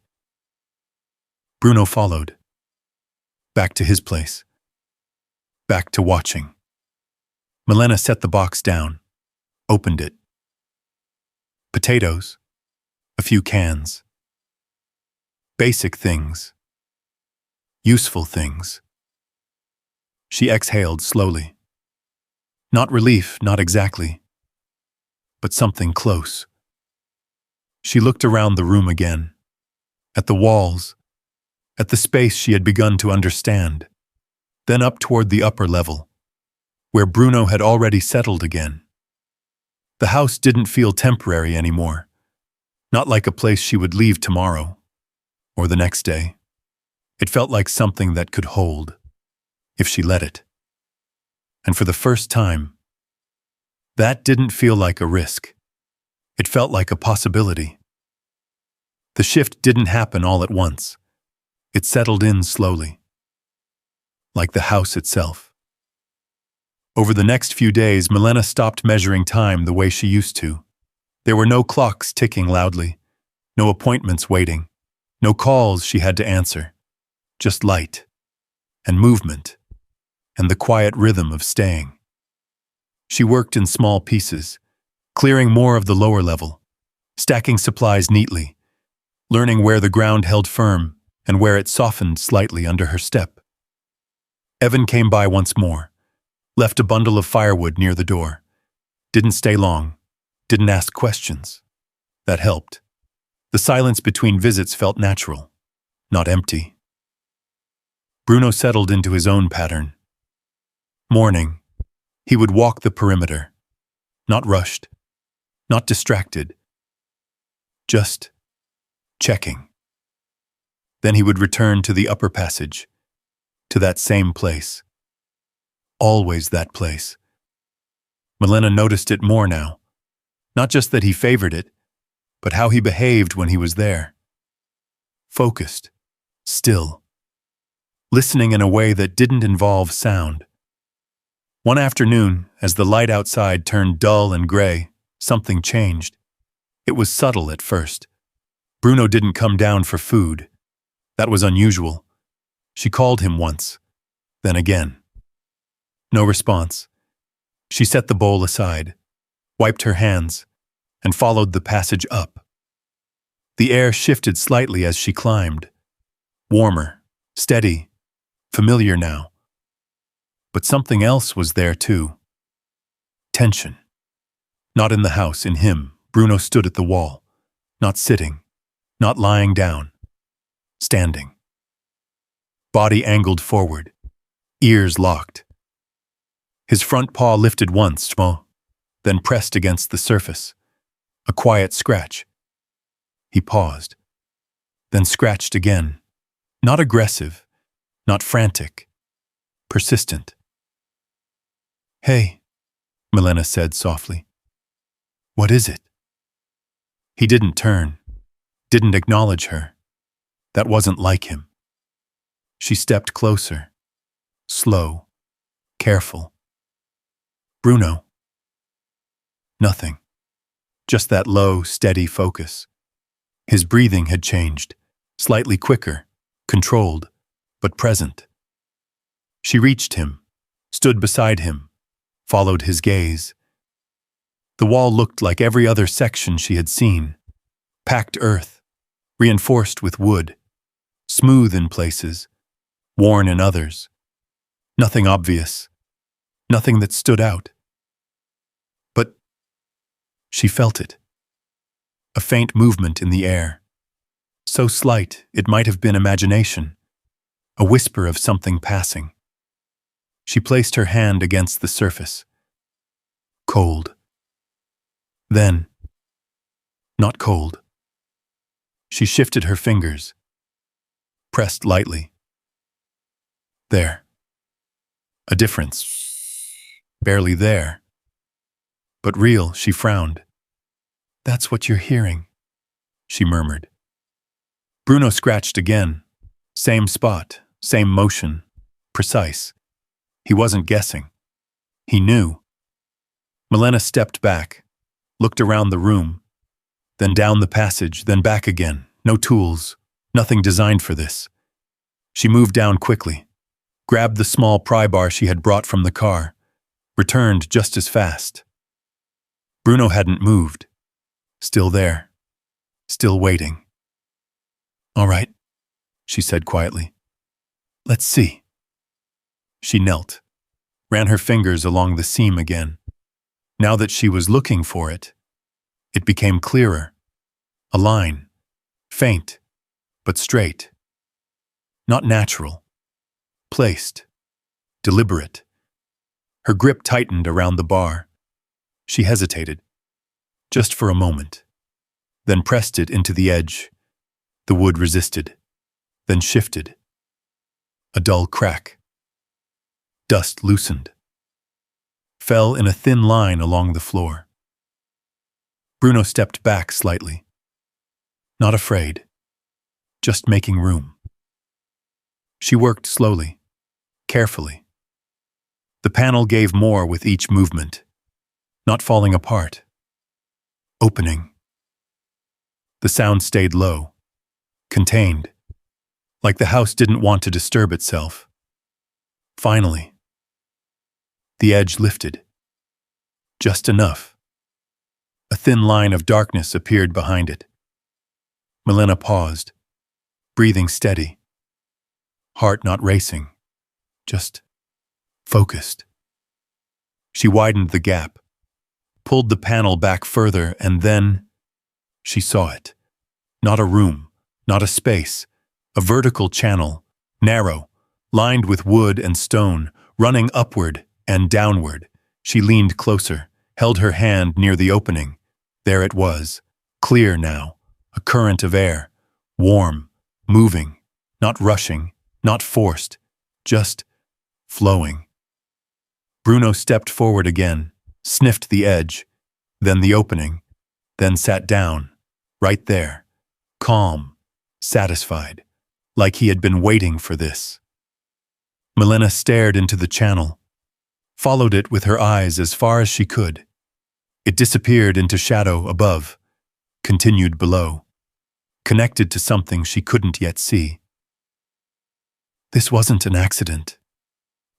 Bruno followed. Back to his place. Back to watching. Milena set the box down, opened it. Potatoes, a few cans. Basic things. Useful things. She exhaled slowly. Not relief, not exactly, but something close. She looked around the room again, at the walls, at the space she had begun to understand, then up toward the upper level, where Bruno had already settled again. The house didn't feel temporary anymore, not like a place she would leave tomorrow, or the next day. It felt like something that could hold, if she let it. And for the first time, that didn't feel like a risk. It felt like a possibility. The shift didn't happen all at once. It settled in slowly, like the house itself. Over the next few days, Milena stopped measuring time the way she used to. There were no clocks ticking loudly, no appointments waiting, no calls she had to answer. Just light, and movement, and the quiet rhythm of staying. She worked in small pieces, clearing more of the lower level, stacking supplies neatly, learning where the ground held firm and where it softened slightly under her step. Evan came by once more, left a bundle of firewood near the door. Didn't stay long, didn't ask questions. That helped. The silence between visits felt natural, not empty. Bruno settled into his own pattern. Morning, he would walk the perimeter, not rushed, not distracted, just checking. Then he would return to the upper passage, to that same place. Always that place. Milena noticed it more now. Not just that he favored it, but how he behaved when he was there. Focused, still, listening in a way that didn't involve sound. One afternoon, as the light outside turned dull and gray, something changed. It was subtle at first. Bruno didn't come down for food. That was unusual. She called him once, then again. No response. She set the bowl aside, wiped her hands, and followed the passage up. The air shifted slightly as she climbed. Warmer, steady, familiar now. But something else was there too. Tension. Not in the house, in him. Bruno stood at the wall, not sitting, not lying down, standing. Body angled forward, ears locked. His front paw lifted once, then pressed against the surface. A quiet scratch. He paused, then scratched again. Not aggressive, not frantic, persistent. "Hey." Milena said softly. What is it? He didn't turn, didn't acknowledge her. That wasn't like him. She stepped closer, slow, careful. Bruno. Nothing. Just that low, steady focus. His breathing had changed, slightly quicker, controlled, but present. She reached him, stood beside him, followed his gaze. The wall looked like every other section she had seen. Packed earth, reinforced with wood, smooth in places, worn in others. Nothing obvious, nothing that stood out. But she felt it. A faint movement in the air. So slight it might have been imagination, a whisper of something passing. She placed her hand against the surface. Cold. Then, not cold. She shifted her fingers, pressed lightly. There. A difference. Barely there. But real, she frowned. That's what you're hearing, she murmured. Bruno scratched again. Same spot, same motion, precise. He wasn't guessing. He knew. Milena stepped back, looked around the room, then down the passage, then back again. No tools, nothing designed for this. She moved down quickly, grabbed the small pry bar she had brought from the car, returned just as fast. Bruno hadn't moved. Still there. Still waiting. All right, she said quietly. Let's see. She knelt, ran her fingers along the seam again. Now that she was looking for it, it became clearer. A line, faint, but straight. Not natural. Placed. Deliberate. Her grip tightened around the bar. She hesitated, just for a moment, then pressed it into the edge. The wood resisted, then shifted. A dull crack. Dust loosened. Fell in a thin line along the floor. Bruno stepped back slightly. Not afraid, just making room. She worked slowly, carefully. The panel gave more with each movement, not falling apart. Opening. The sound stayed low, contained, like the house didn't want to disturb itself. Finally, the edge lifted. Just enough. A thin line of darkness appeared behind it. Milena paused, breathing steady, heart not racing, just focused. She widened the gap, pulled the panel back further, and then she saw it. Not a room, not a space, a vertical channel, narrow, lined with wood and stone, running upward and downward. She leaned closer, held her hand near the opening. There it was, clear now, a current of air, warm, moving, not rushing, not forced, just flowing. Bruno stepped forward again, sniffed the edge, then the opening, then sat down, right there, calm, satisfied, like he had been waiting for this. Milena stared into the channel, followed it with her eyes as far as she could. It disappeared into shadow above, continued below, connected to something she couldn't yet see. This wasn't an accident,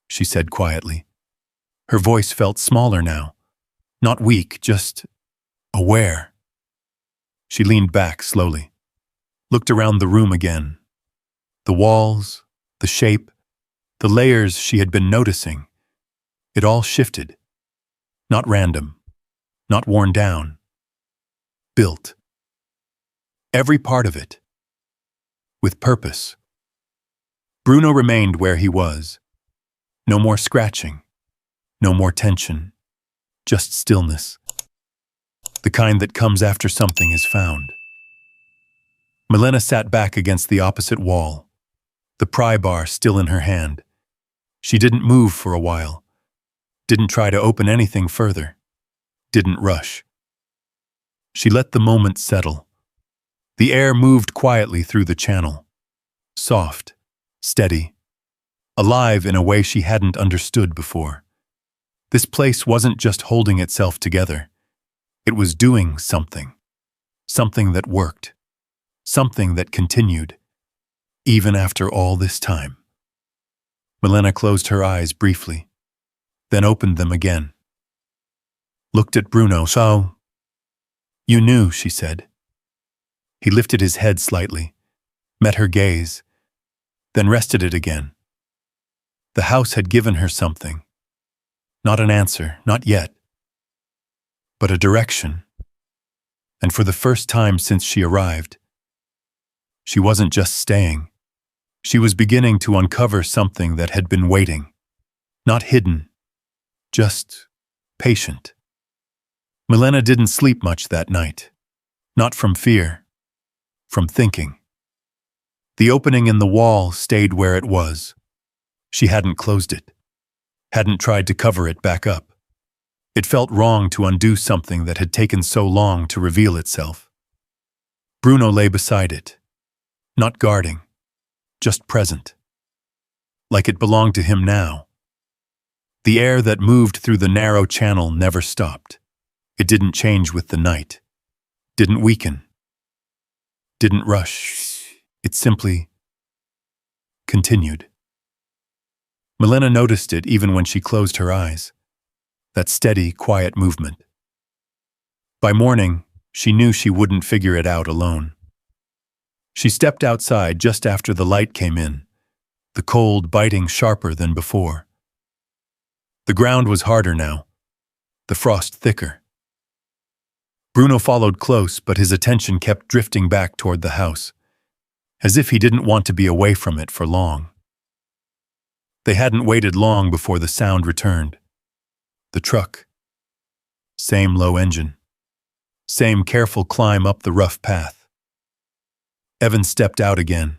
she said quietly. Her voice felt smaller now, not weak, just aware. She leaned back slowly, looked around the room again. The walls, the shape, the layers she had been noticing. It all shifted. Not random, not worn down. Built. Every part of it. With purpose. Bruno remained where he was. No more scratching. No more tension. Just stillness. The kind that comes after something is found. Milena sat back against the opposite wall, the pry bar still in her hand. She didn't move for a while. Didn't try to open anything further. Didn't rush. She let the moment settle. The air moved quietly through the channel. Soft, steady, alive in a way she hadn't understood before. This place wasn't just holding itself together. It was doing something. Something that worked. Something that continued. Even after all this time. Milena closed her eyes briefly, then opened them again. Looked at Bruno. So, you knew, she said. He lifted his head slightly, met her gaze, then rested it again. The house had given her something. Not an answer, not yet, but a direction. And for the first time since she arrived, she wasn't just staying. She was beginning to uncover something that had been waiting. Not hidden, just patient. Milena didn't sleep much that night. Not from fear, from thinking. The opening in the wall stayed where it was. She hadn't closed it, hadn't tried to cover it back up. It felt wrong to undo something that had taken so long to reveal itself. Bruno lay beside it, not guarding, just present. Like it belonged to him now. The air that moved through the narrow channel never stopped. It didn't change with the night, didn't weaken, didn't rush. It simply continued. Milena noticed it even when she closed her eyes. That steady, quiet movement. By morning, she knew she wouldn't figure it out alone. She stepped outside just after the light came in, the cold biting sharper than before. The ground was harder now, the frost thicker. Bruno followed close, but his attention kept drifting back toward the house, as if he didn't want to be away from it for long. They hadn't waited long before the sound returned. The truck. Same low engine. Same careful climb up the rough path. Evan stepped out again.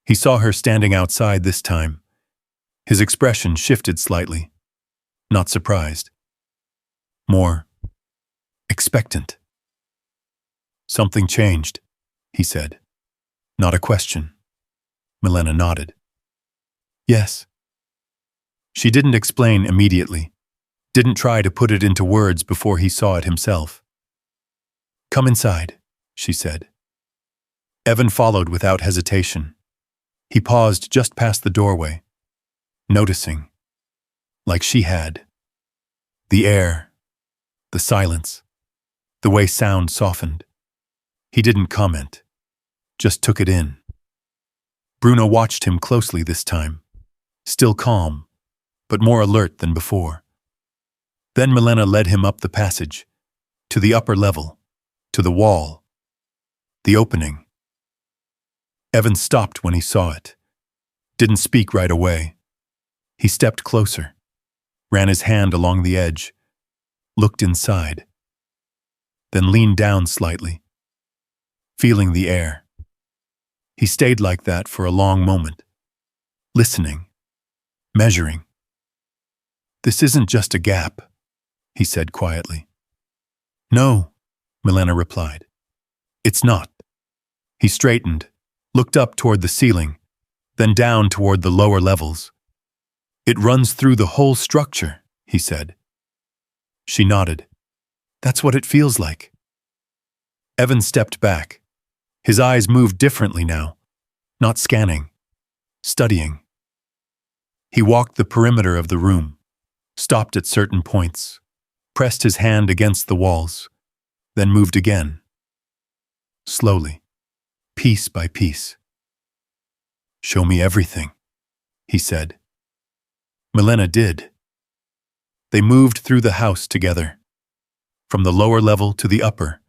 He saw her standing outside this time. His expression shifted slightly. Not surprised. More expectant. Something changed, he said. Not a question. Milena nodded. Yes. She didn't explain immediately. Didn't try to put it into words before he saw it himself. Come inside, she said. Evan followed without hesitation. He paused just past the doorway, noticing, like she had, the air, the silence, the way sound softened. He didn't comment, just took it in. Bruno watched him closely this time, still calm, but more alert than before. Then Milena led him up the passage, to the upper level, to the wall, the opening. Evan stopped when he saw it. Didn't speak right away. He stepped closer, ran his hand along the edge, looked inside, then leaned down slightly, feeling the air. He stayed like that for a long moment, listening, measuring. This isn't just a gap, he said quietly. No, Milena replied. It's not. He straightened, looked up toward the ceiling, then down toward the lower levels. It runs through the whole structure, he said. She nodded. That's what it feels like. Evan stepped back. His eyes moved differently now, not scanning, studying. He walked the perimeter of the room, stopped at certain points, pressed his hand against the walls, then moved again. Slowly, piece by piece. Show me everything, he said. Milena did. They moved through the house together, from the lower level to the upper,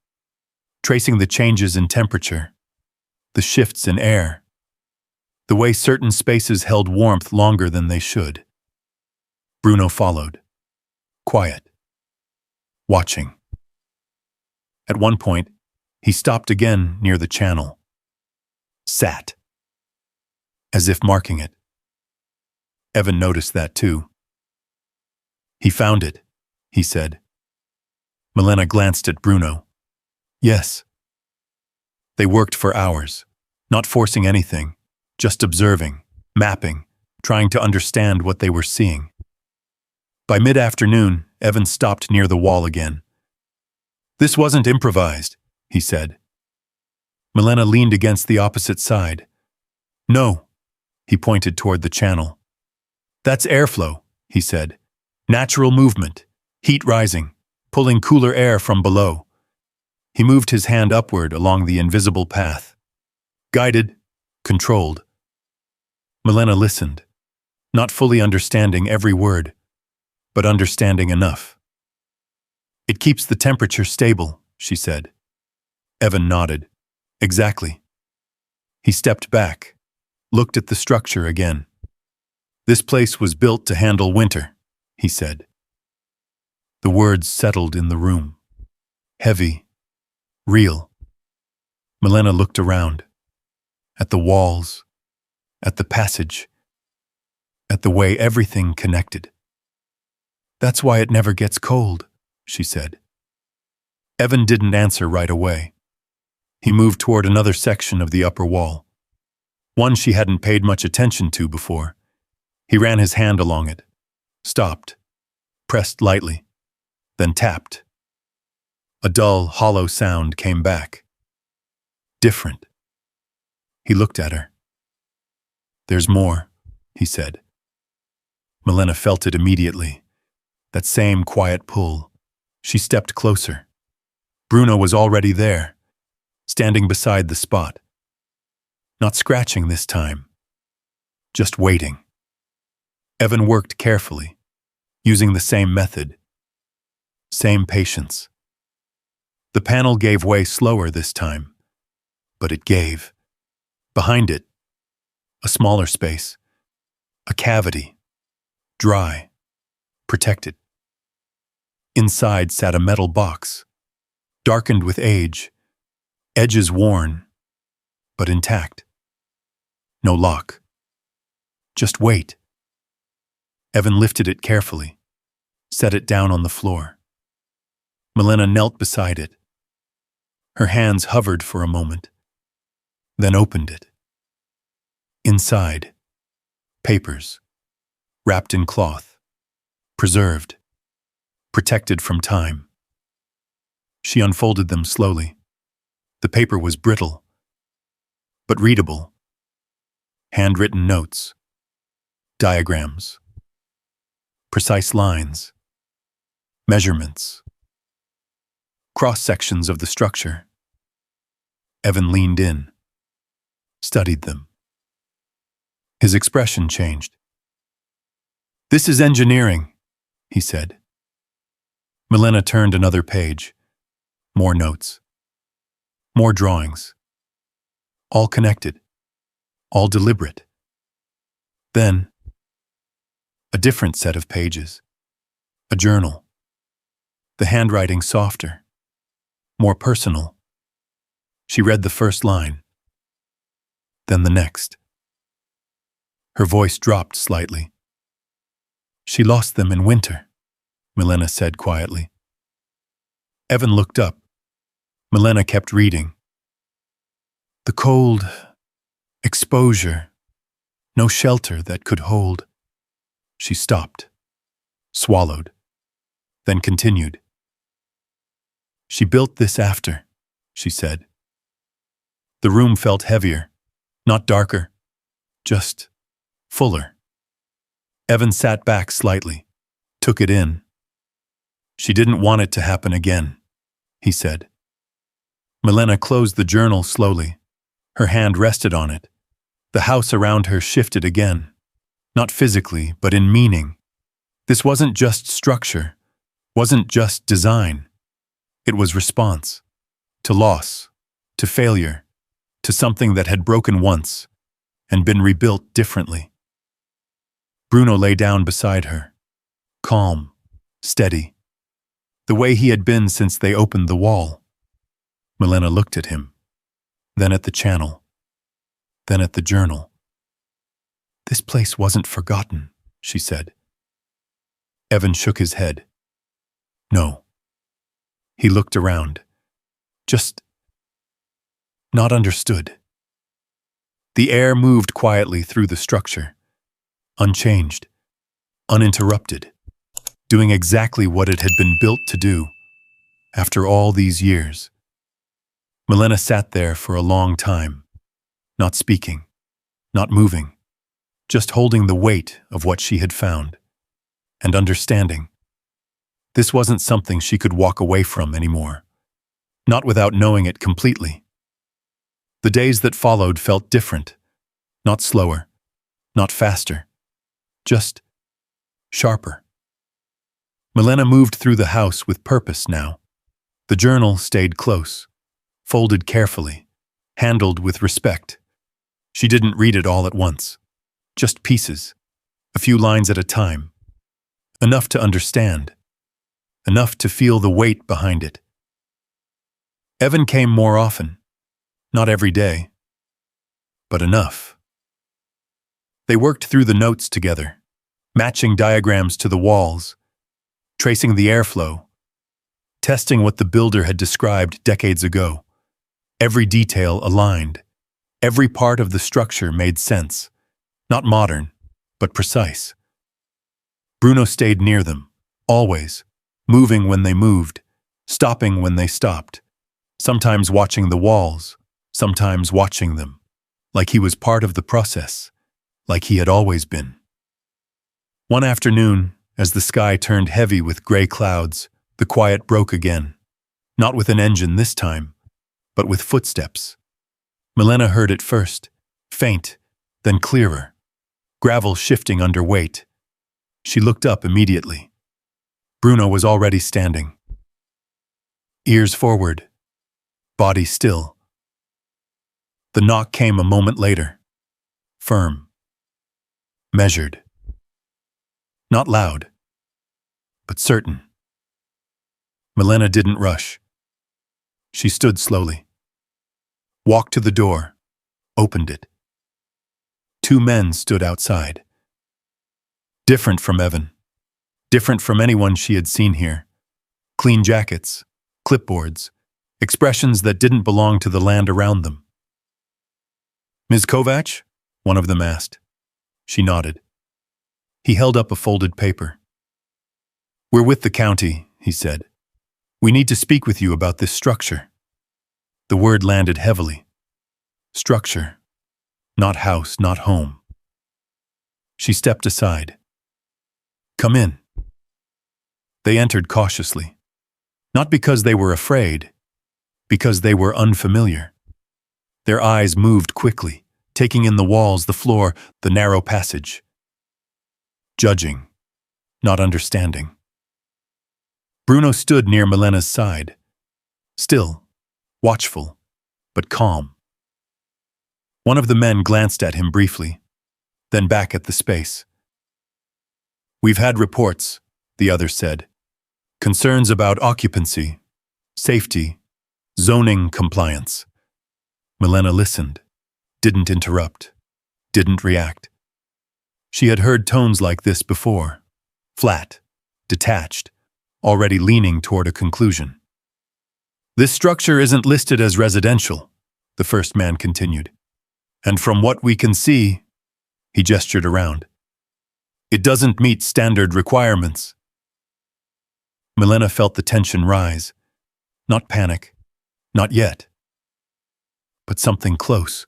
tracing the changes in temperature, the shifts in air, the way certain spaces held warmth longer than they should. Bruno followed, quiet, watching. At one point, he stopped again near the channel, sat, as if marking it. Evan noticed that too. He found it, he said. Milena glanced at Bruno. Yes. They worked for hours, not forcing anything, just observing, mapping, trying to understand what they were seeing. By mid-afternoon, Evan stopped near the wall again. This wasn't improvised, he said. Milena leaned against the opposite side. No, he pointed toward the channel. That's airflow, he said. Natural movement, heat rising, pulling cooler air from below. He moved his hand upward along the invisible path. Guided, controlled. Milena listened, not fully understanding every word, but understanding enough. It keeps the temperature stable, she said. Evan nodded. Exactly. He stepped back, looked at the structure again. This place was built to handle winter, he said. The words settled in the room. Heavy, real. Milena looked around, at the walls, at the passage, at the way everything connected. That's why it never gets cold, she said. Evan didn't answer right away. He moved toward another section of the upper wall, one she hadn't paid much attention to before. He ran his hand along it, stopped, pressed lightly, then tapped. A dull, hollow sound came back. Different. He looked at her. There's more, he said. Milena felt it immediately. That same quiet pull. She stepped closer. Bruno was already there, standing beside the spot. Not scratching this time, just waiting. Evan worked carefully, using the same method, same patience. The panel gave way slower this time, but it gave. Behind it, a smaller space, a cavity, dry, protected. Inside sat a metal box, darkened with age, edges worn, but intact. No lock. Just wait. Evan lifted it carefully, set it down on the floor. Milena knelt beside it. Her hands hovered for a moment, then opened it. Inside, papers, wrapped in cloth, preserved, protected from time. She unfolded them slowly. The paper was brittle, but readable. Handwritten notes, diagrams, precise lines, measurements, cross-sections of the structure. Evan leaned in, studied them. His expression changed. This is engineering, he said. Milena turned another page. More notes. More drawings. All connected. All deliberate. Then, a different set of pages. A journal. The handwriting softer. More personal. She read the first line. Then the next. Her voice dropped slightly. She lost them in winter, Milena said quietly. Evan looked up. Milena kept reading. The cold, exposure, no shelter that could hold. She stopped, swallowed, then continued. She built this after, she said. The room felt heavier, not darker, just fuller. Evan sat back slightly, took it in. She didn't want it to happen again, he said. Milena closed the journal slowly. Her hand rested on it. The house around her shifted again, not physically, but in meaning. This wasn't just structure, wasn't just design. It was response, to loss, to failure, to something that had broken once and been rebuilt differently. Bruno lay down beside her, calm, steady, the way he had been since they opened the wall. Milena looked at him, then at the channel, then at the journal. This place wasn't forgotten, she said. Evan shook his head. No. He looked around. Just not understood. The air moved quietly through the structure, unchanged, uninterrupted, doing exactly what it had been built to do after all these years. Milena sat there for a long time, not speaking, not moving, just holding the weight of what she had found, and understanding. This wasn't something she could walk away from anymore, not without knowing it completely. The days that followed felt different, not slower, not faster, just sharper. Milena moved through the house with purpose now. The journal stayed close, folded carefully, handled with respect. She didn't read it all at once, just pieces, a few lines at a time. Enough to understand, enough to feel the weight behind it. Evan came more often, not every day, but enough. They worked through the notes together, matching diagrams to the walls, tracing the airflow, testing what the builder had described decades ago. Every detail aligned, every part of the structure made sense, not modern, but precise. Bruno stayed near them, always, moving when they moved, stopping when they stopped, sometimes watching the walls, sometimes watching them, like he was part of the process, like he had always been. One afternoon, as the sky turned heavy with gray clouds, the quiet broke again, not with an engine this time, but with footsteps. Milena heard it first, faint, then clearer, gravel shifting under weight. She looked up immediately. Bruno was already standing. Ears forward, body still. The knock came a moment later, firm, measured. Not loud, but certain. Milena didn't rush. She stood slowly, walked to the door, opened it. Two men stood outside. Different from Evan, different from anyone she had seen here. Clean jackets, clipboards, expressions that didn't belong to the land around them. "Ms. Kovac?" one of them asked. She nodded. He held up a folded paper. "We're with the county," he said. "We need to speak with you about this structure." The word landed heavily. Structure. Not house, not home. She stepped aside. "Come in." They entered cautiously. Not because they were afraid, because they were unfamiliar. Their eyes moved quickly, taking in the walls, the floor, the narrow passage. Judging, not understanding. Bruno stood near Milena's side, still, watchful, but calm. One of the men glanced at him briefly, then back at the space. "We've had reports," the other said. "Concerns about occupancy, safety, zoning compliance." Milena listened, didn't interrupt, didn't react. She had heard tones like this before, flat, detached, already leaning toward a conclusion. "This structure isn't listed as residential," the first man continued. "And from what we can see," he gestured around, "it doesn't meet standard requirements." Milena felt the tension rise. Not panic, not yet, but something close.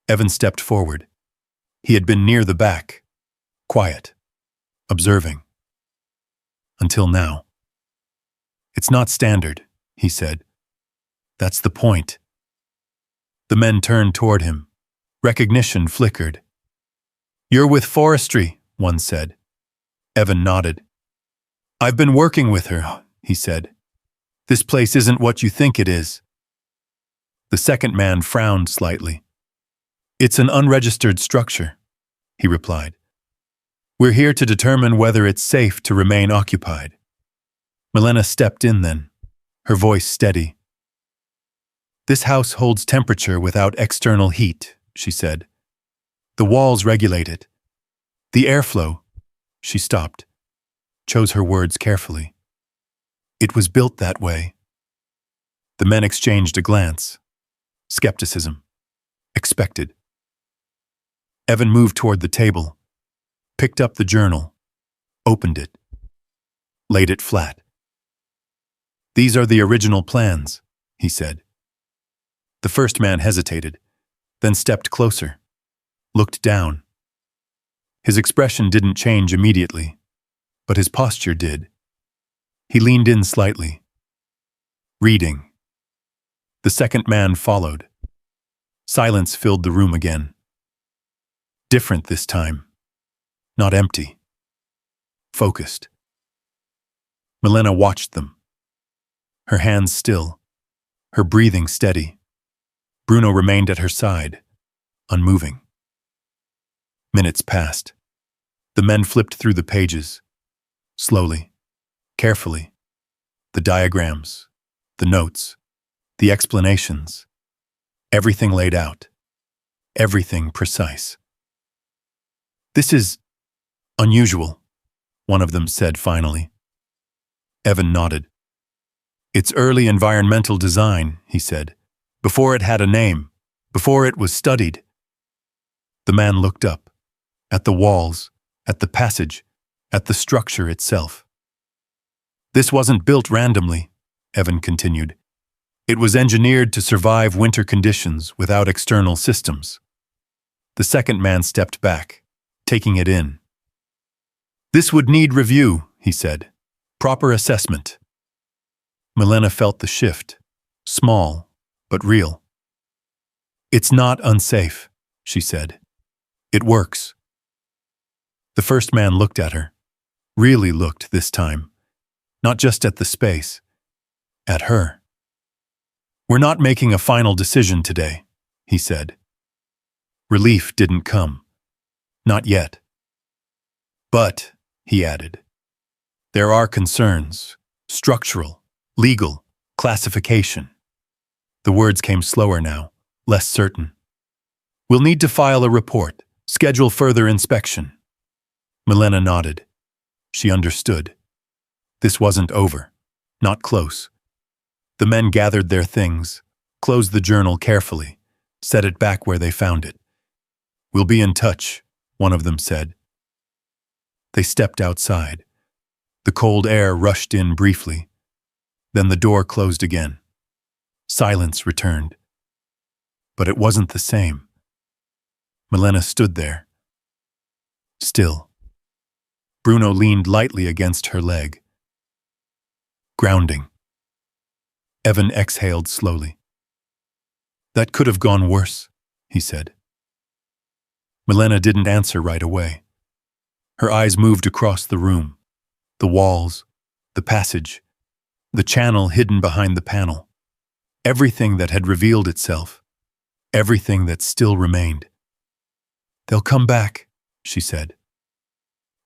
Evan stepped forward. He had been near the back, quiet, observing. Until now. "It's not standard," he said. "That's the point." The men turned toward him. Recognition flickered. "You're with forestry," one said. Evan nodded. "I've been working with her," he said. "This place isn't what you think it is." The second man frowned slightly. "It's an unregistered structure," he replied. "We're here to determine whether it's safe to remain occupied." Milena stepped in then, her voice steady. "This house holds temperature without external heat," she said. "The walls regulate it. The airflow." She stopped. chose her words carefully. It was built that way. The men exchanged a glance. Skepticism. Expected. Evan moved toward the table, picked up the journal, opened it, laid it flat. "These are the original plans," he said. The first man hesitated, then stepped closer, looked down. His expression didn't change immediately, but his posture did. He leaned in slightly, reading. The second man followed. Silence filled the room again. Different this time. Not empty. Focused. Milena watched them. Her hands still, her breathing steady. Bruno remained at her side, unmoving. Minutes passed. The men flipped through the pages, slowly, carefully. The diagrams, the notes, the explanations. Everything laid out. Everything precise. "This is unusual," one of them said finally. Evan nodded. "It's early environmental design," he said, "before it had a name, before it was studied." The man looked up, at the walls, at the passage, at the structure itself. "This wasn't built randomly," Evan continued. "It was engineered to survive winter conditions without external systems." The second man stepped back, taking it in. "This would need review," he said. "Proper assessment." Milena felt the shift, small, but real. "It's not unsafe," she said. "It works." The first man looked at her, really looked this time, not just at the space, at her. "We're not making a final decision today," he said. Relief didn't come. Not yet. "But," he added, "there are concerns, structural, legal, classification." The words came slower now, less certain. "We'll need to file a report, schedule further inspection." Milena nodded. She understood. This wasn't over. Not close. The men gathered their things, closed the journal carefully, set it back where they found it. "We'll be in touch," one of them said. They stepped outside. The cold air rushed in briefly. Then the door closed again. Silence returned. But it wasn't the same. Milena stood there. Still. Bruno leaned lightly against her leg. Grounding. Evan exhaled slowly. "That could have gone worse," he said. Milena didn't answer right away. Her eyes moved across the room, the walls, the passage, the channel hidden behind the panel. Everything that had revealed itself, everything that still remained. "They'll come back," she said.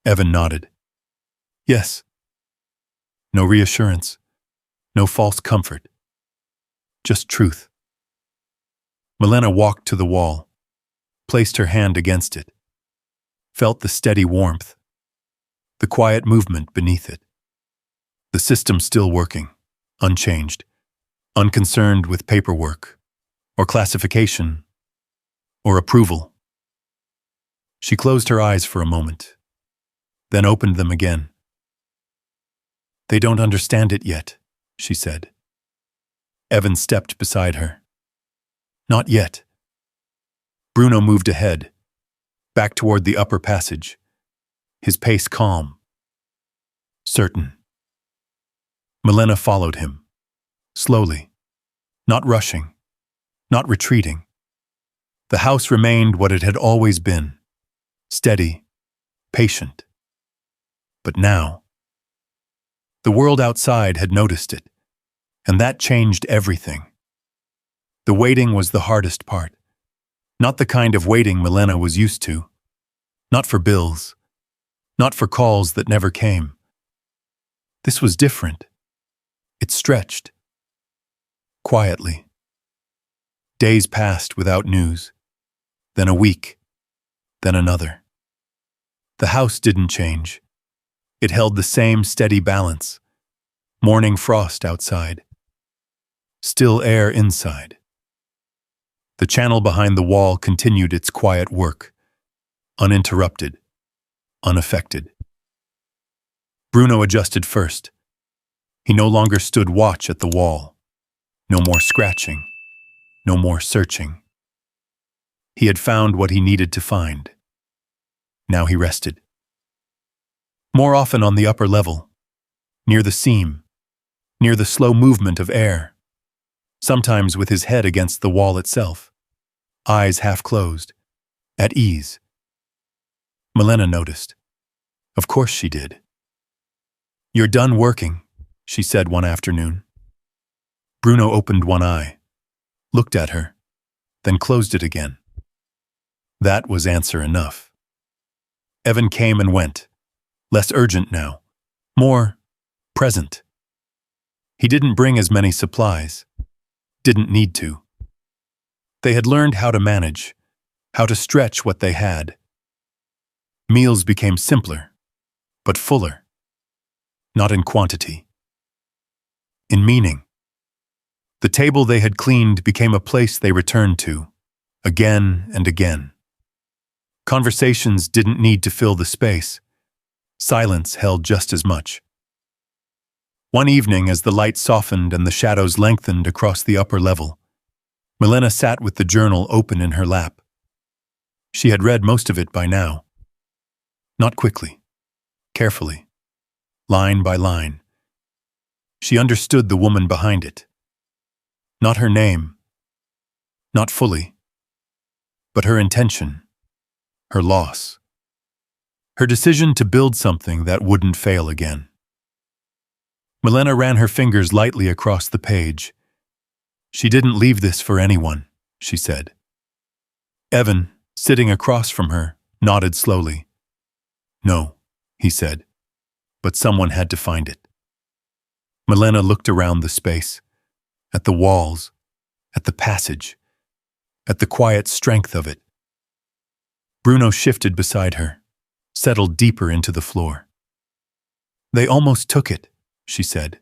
Evan nodded. "Yes." No reassurance, no false comfort. Just truth. Milena walked to the wall, placed her hand against it, felt the steady warmth, the quiet movement beneath it. The system still working, unchanged, unconcerned with paperwork, or classification, or approval. She closed her eyes for a moment, then opened them again. "They don't understand it yet," she said. Evan stepped beside her. "Not yet." Bruno moved ahead, back toward the upper passage, his pace calm, certain. Milena followed him, slowly, not rushing, not retreating. The house remained what it had always been, steady, patient. But now, the world outside had noticed it, and that changed everything. The waiting was the hardest part. Not the kind of waiting Milena was used to. Not for bills. Not for calls that never came. This was different. It stretched. Quietly. Days passed without news. Then a week. Then another. The house didn't change. It held the same steady balance. Morning frost outside. Still air inside. The channel behind the wall continued its quiet work, uninterrupted, unaffected. Bruno adjusted first. He no longer stood watch at the wall. No more scratching. No more searching. He had found what he needed to find. Now he rested. More often on the upper level, near the seam, near the slow movement of air, sometimes with his head against the wall itself, eyes half closed, at ease. Milena noticed. Of course she did. "You're done working," she said one afternoon. Bruno opened one eye, looked at her, then closed it again. That was answer enough. Evan came and went, less urgent now, more present. He didn't bring as many supplies, didn't need to. They had learned how to manage, how to stretch what they had. Meals became simpler, but fuller. Not in quantity. In meaning. The table they had cleaned became a place they returned to, again and again. Conversations didn't need to fill the space. Silence held just as much. One evening, as the light softened and the shadows lengthened across the upper level, Milena sat with the journal open in her lap. She had read most of it by now. Not quickly, carefully, line by line. She understood the woman behind it. Not her name, not fully, but her intention, her loss, her decision to build something that wouldn't fail again. Milena ran her fingers lightly across the page. She didn't leave this for anyone, she said. Evan, sitting across from her, nodded slowly. No, he said, but someone had to find it. Milena looked around the space, at the walls, at the passage, at the quiet strength of it. Bruno shifted beside her, settled deeper into the floor. They almost took it, she said.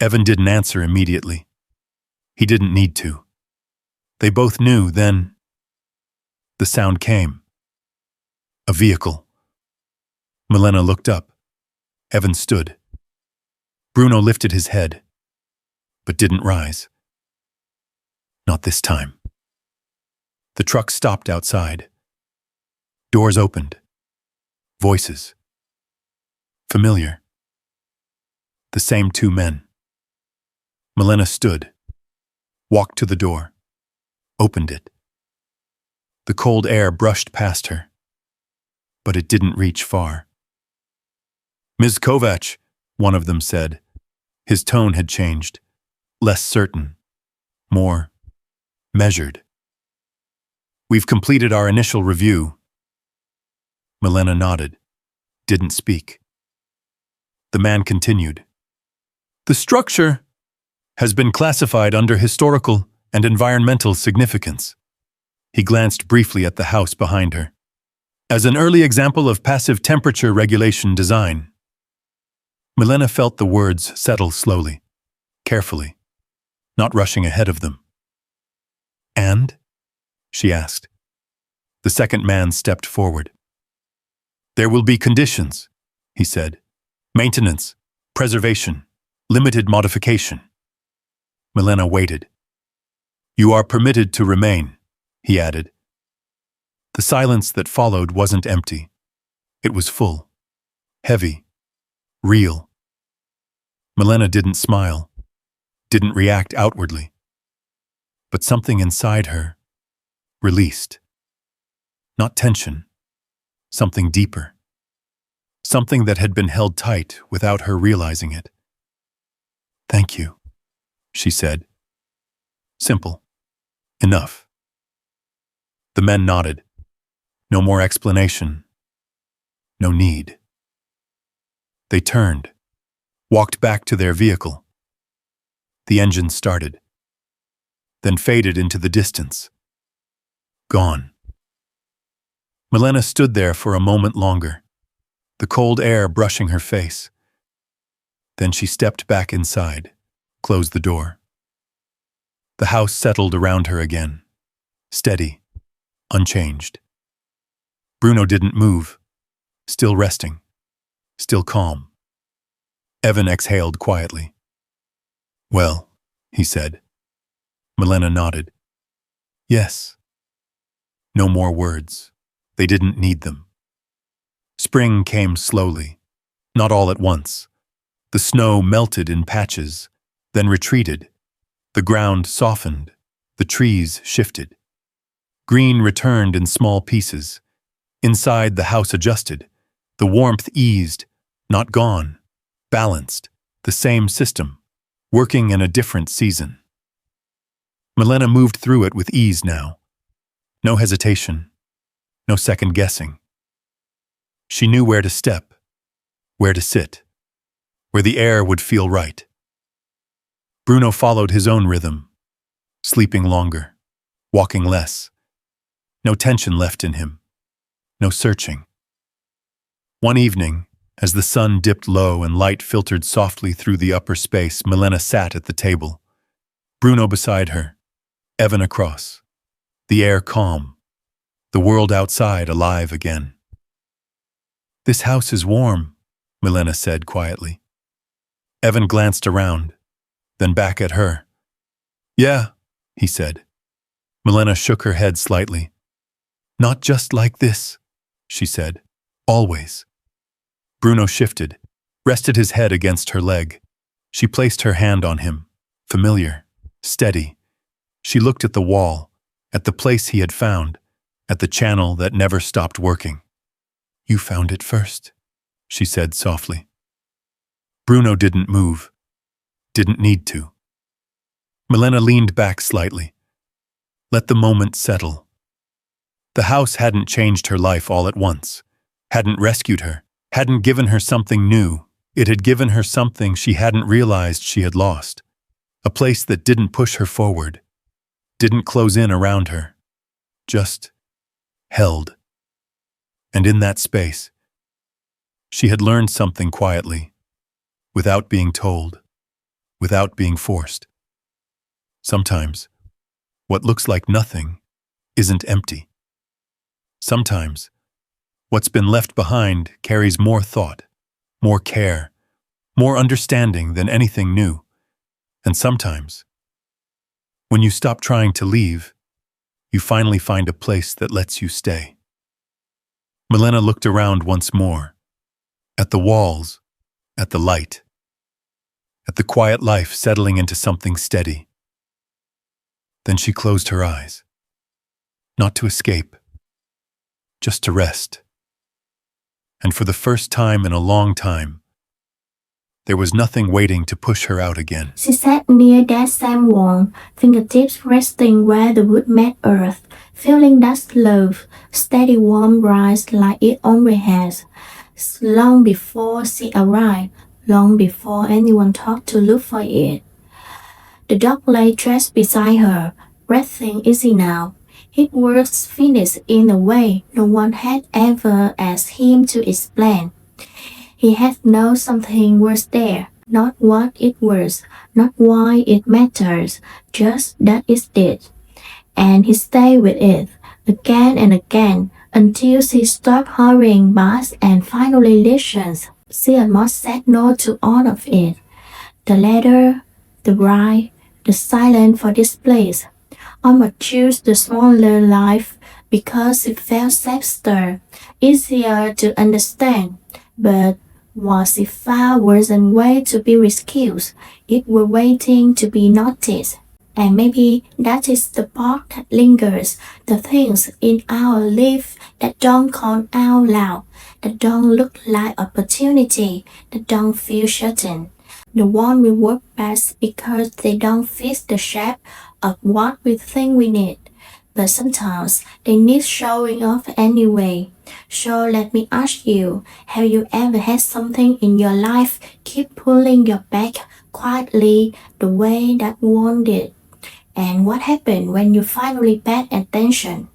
Evan didn't answer immediately. He didn't need to. They both knew then. The sound came. A vehicle. Milena looked up. Evan stood. Bruno lifted his head, but didn't rise. Not this time. The truck stopped outside. Doors opened. Voices. Familiar. The same two men. Milena stood, walked to the door, opened it. The cold air brushed past her, but it didn't reach far. "Ms. Kovac," one of them said. His tone had changed, less certain, more measured. "We've completed our initial review." Milena nodded, didn't speak. The man continued. "The structure has been classified under historical and environmental significance." He glanced briefly at the house behind her. "As an early example of passive temperature regulation design." Milena felt the words settle slowly, carefully, not rushing ahead of them. "And?" she asked. The second man stepped forward. "There will be conditions," he said. "Maintenance, preservation, limited modification." Milena waited. "You are permitted to remain," he added. The silence that followed wasn't empty. It was full, heavy, real. Milena didn't smile, didn't react outwardly. But something inside her released. Not tension, something deeper. Something that had been held tight without her realizing it. "Thank you," she said. Simple. Enough. The men nodded. No more explanation. No need. They turned, walked back to their vehicle. The engine started, then faded into the distance. Gone. Milena stood there for a moment longer. the cold air brushing her face. Then she stepped back inside, closed the door. The house settled around her again, steady, unchanged. Bruno didn't move, still resting, still calm. Evan exhaled quietly. "Well," he said. Milena nodded. "Yes." No more words. They didn't need them. Spring came slowly, not all at once. The snow melted in patches, then retreated. The ground softened. The trees shifted. Green returned in small pieces. Inside, the house adjusted. The warmth eased, not gone, balanced, the same system, working in a different season. Milena moved through it with ease now. No hesitation, no second guessing. She knew where to step, where to sit, where the air would feel right. Bruno followed his own rhythm, sleeping longer, walking less. No tension left in him, no searching. One evening, as the sun dipped low and light filtered softly through the upper space, Milena sat at the table. Bruno beside her, Evan across, the air calm, the world outside alive again. "This house is warm," Milena said quietly. Evan glanced around, then back at her. "Yeah," he said. Milena shook her head slightly. "Not just like this," she said. "Always." Bruno shifted, rested his head against her leg. She placed her hand on him, familiar, steady. She looked at the wall, at the place he had found, at the channel that never stopped working. "You found it first," she said softly. Bruno didn't move, didn't need to. Milena leaned back slightly. Let the moment settle. The house hadn't changed her life all at once, hadn't rescued her, hadn't given her something new. It had given her something she hadn't realized she had lost. A place that didn't push her forward, didn't close in around her, just held. And in that space, she had learned something quietly, without being told, without being forced. Sometimes, what looks like nothing isn't empty. Sometimes, what's been left behind carries more thought, more care, more understanding than anything new. And sometimes, when you stop trying to leave, you finally find a place that lets you stay. Milena looked around once more, at the walls, at the light, at the quiet life settling into something steady. Then she closed her eyes, not to escape, just to rest. And for the first time in a long time, there was nothing waiting to push her out again. She sat near that same wall, fingertips resting where the wood met earth, feeling that slow, steady warm rise like it always has. Long before she arrived, long before anyone thought to look for it. The dog lay dressed beside her, breathing easy now. His words finished in a way no one had ever asked him to explain. He had known something was there, not what it was, not why it matters, just that it did. And he stayed with it, again and again, until she stopped hurrying past and finally listened. She almost said no to all of it. The letter, the ride, the silence for this place. Almost choose the smaller life because it felt safer, easier to understand. But what she found wasn't way to be rescued. It was waiting to be noticed. And maybe that is the part that lingers, the things in our life that don't call out loud, that don't look like opportunity, that don't feel certain. The one we work best because they don't fit the shape of what we think we need. But sometimes they need showing off anyway. So let me ask you, have you ever had something in your life keep pulling your back quietly the way that one did? And what happened when you finally paid attention?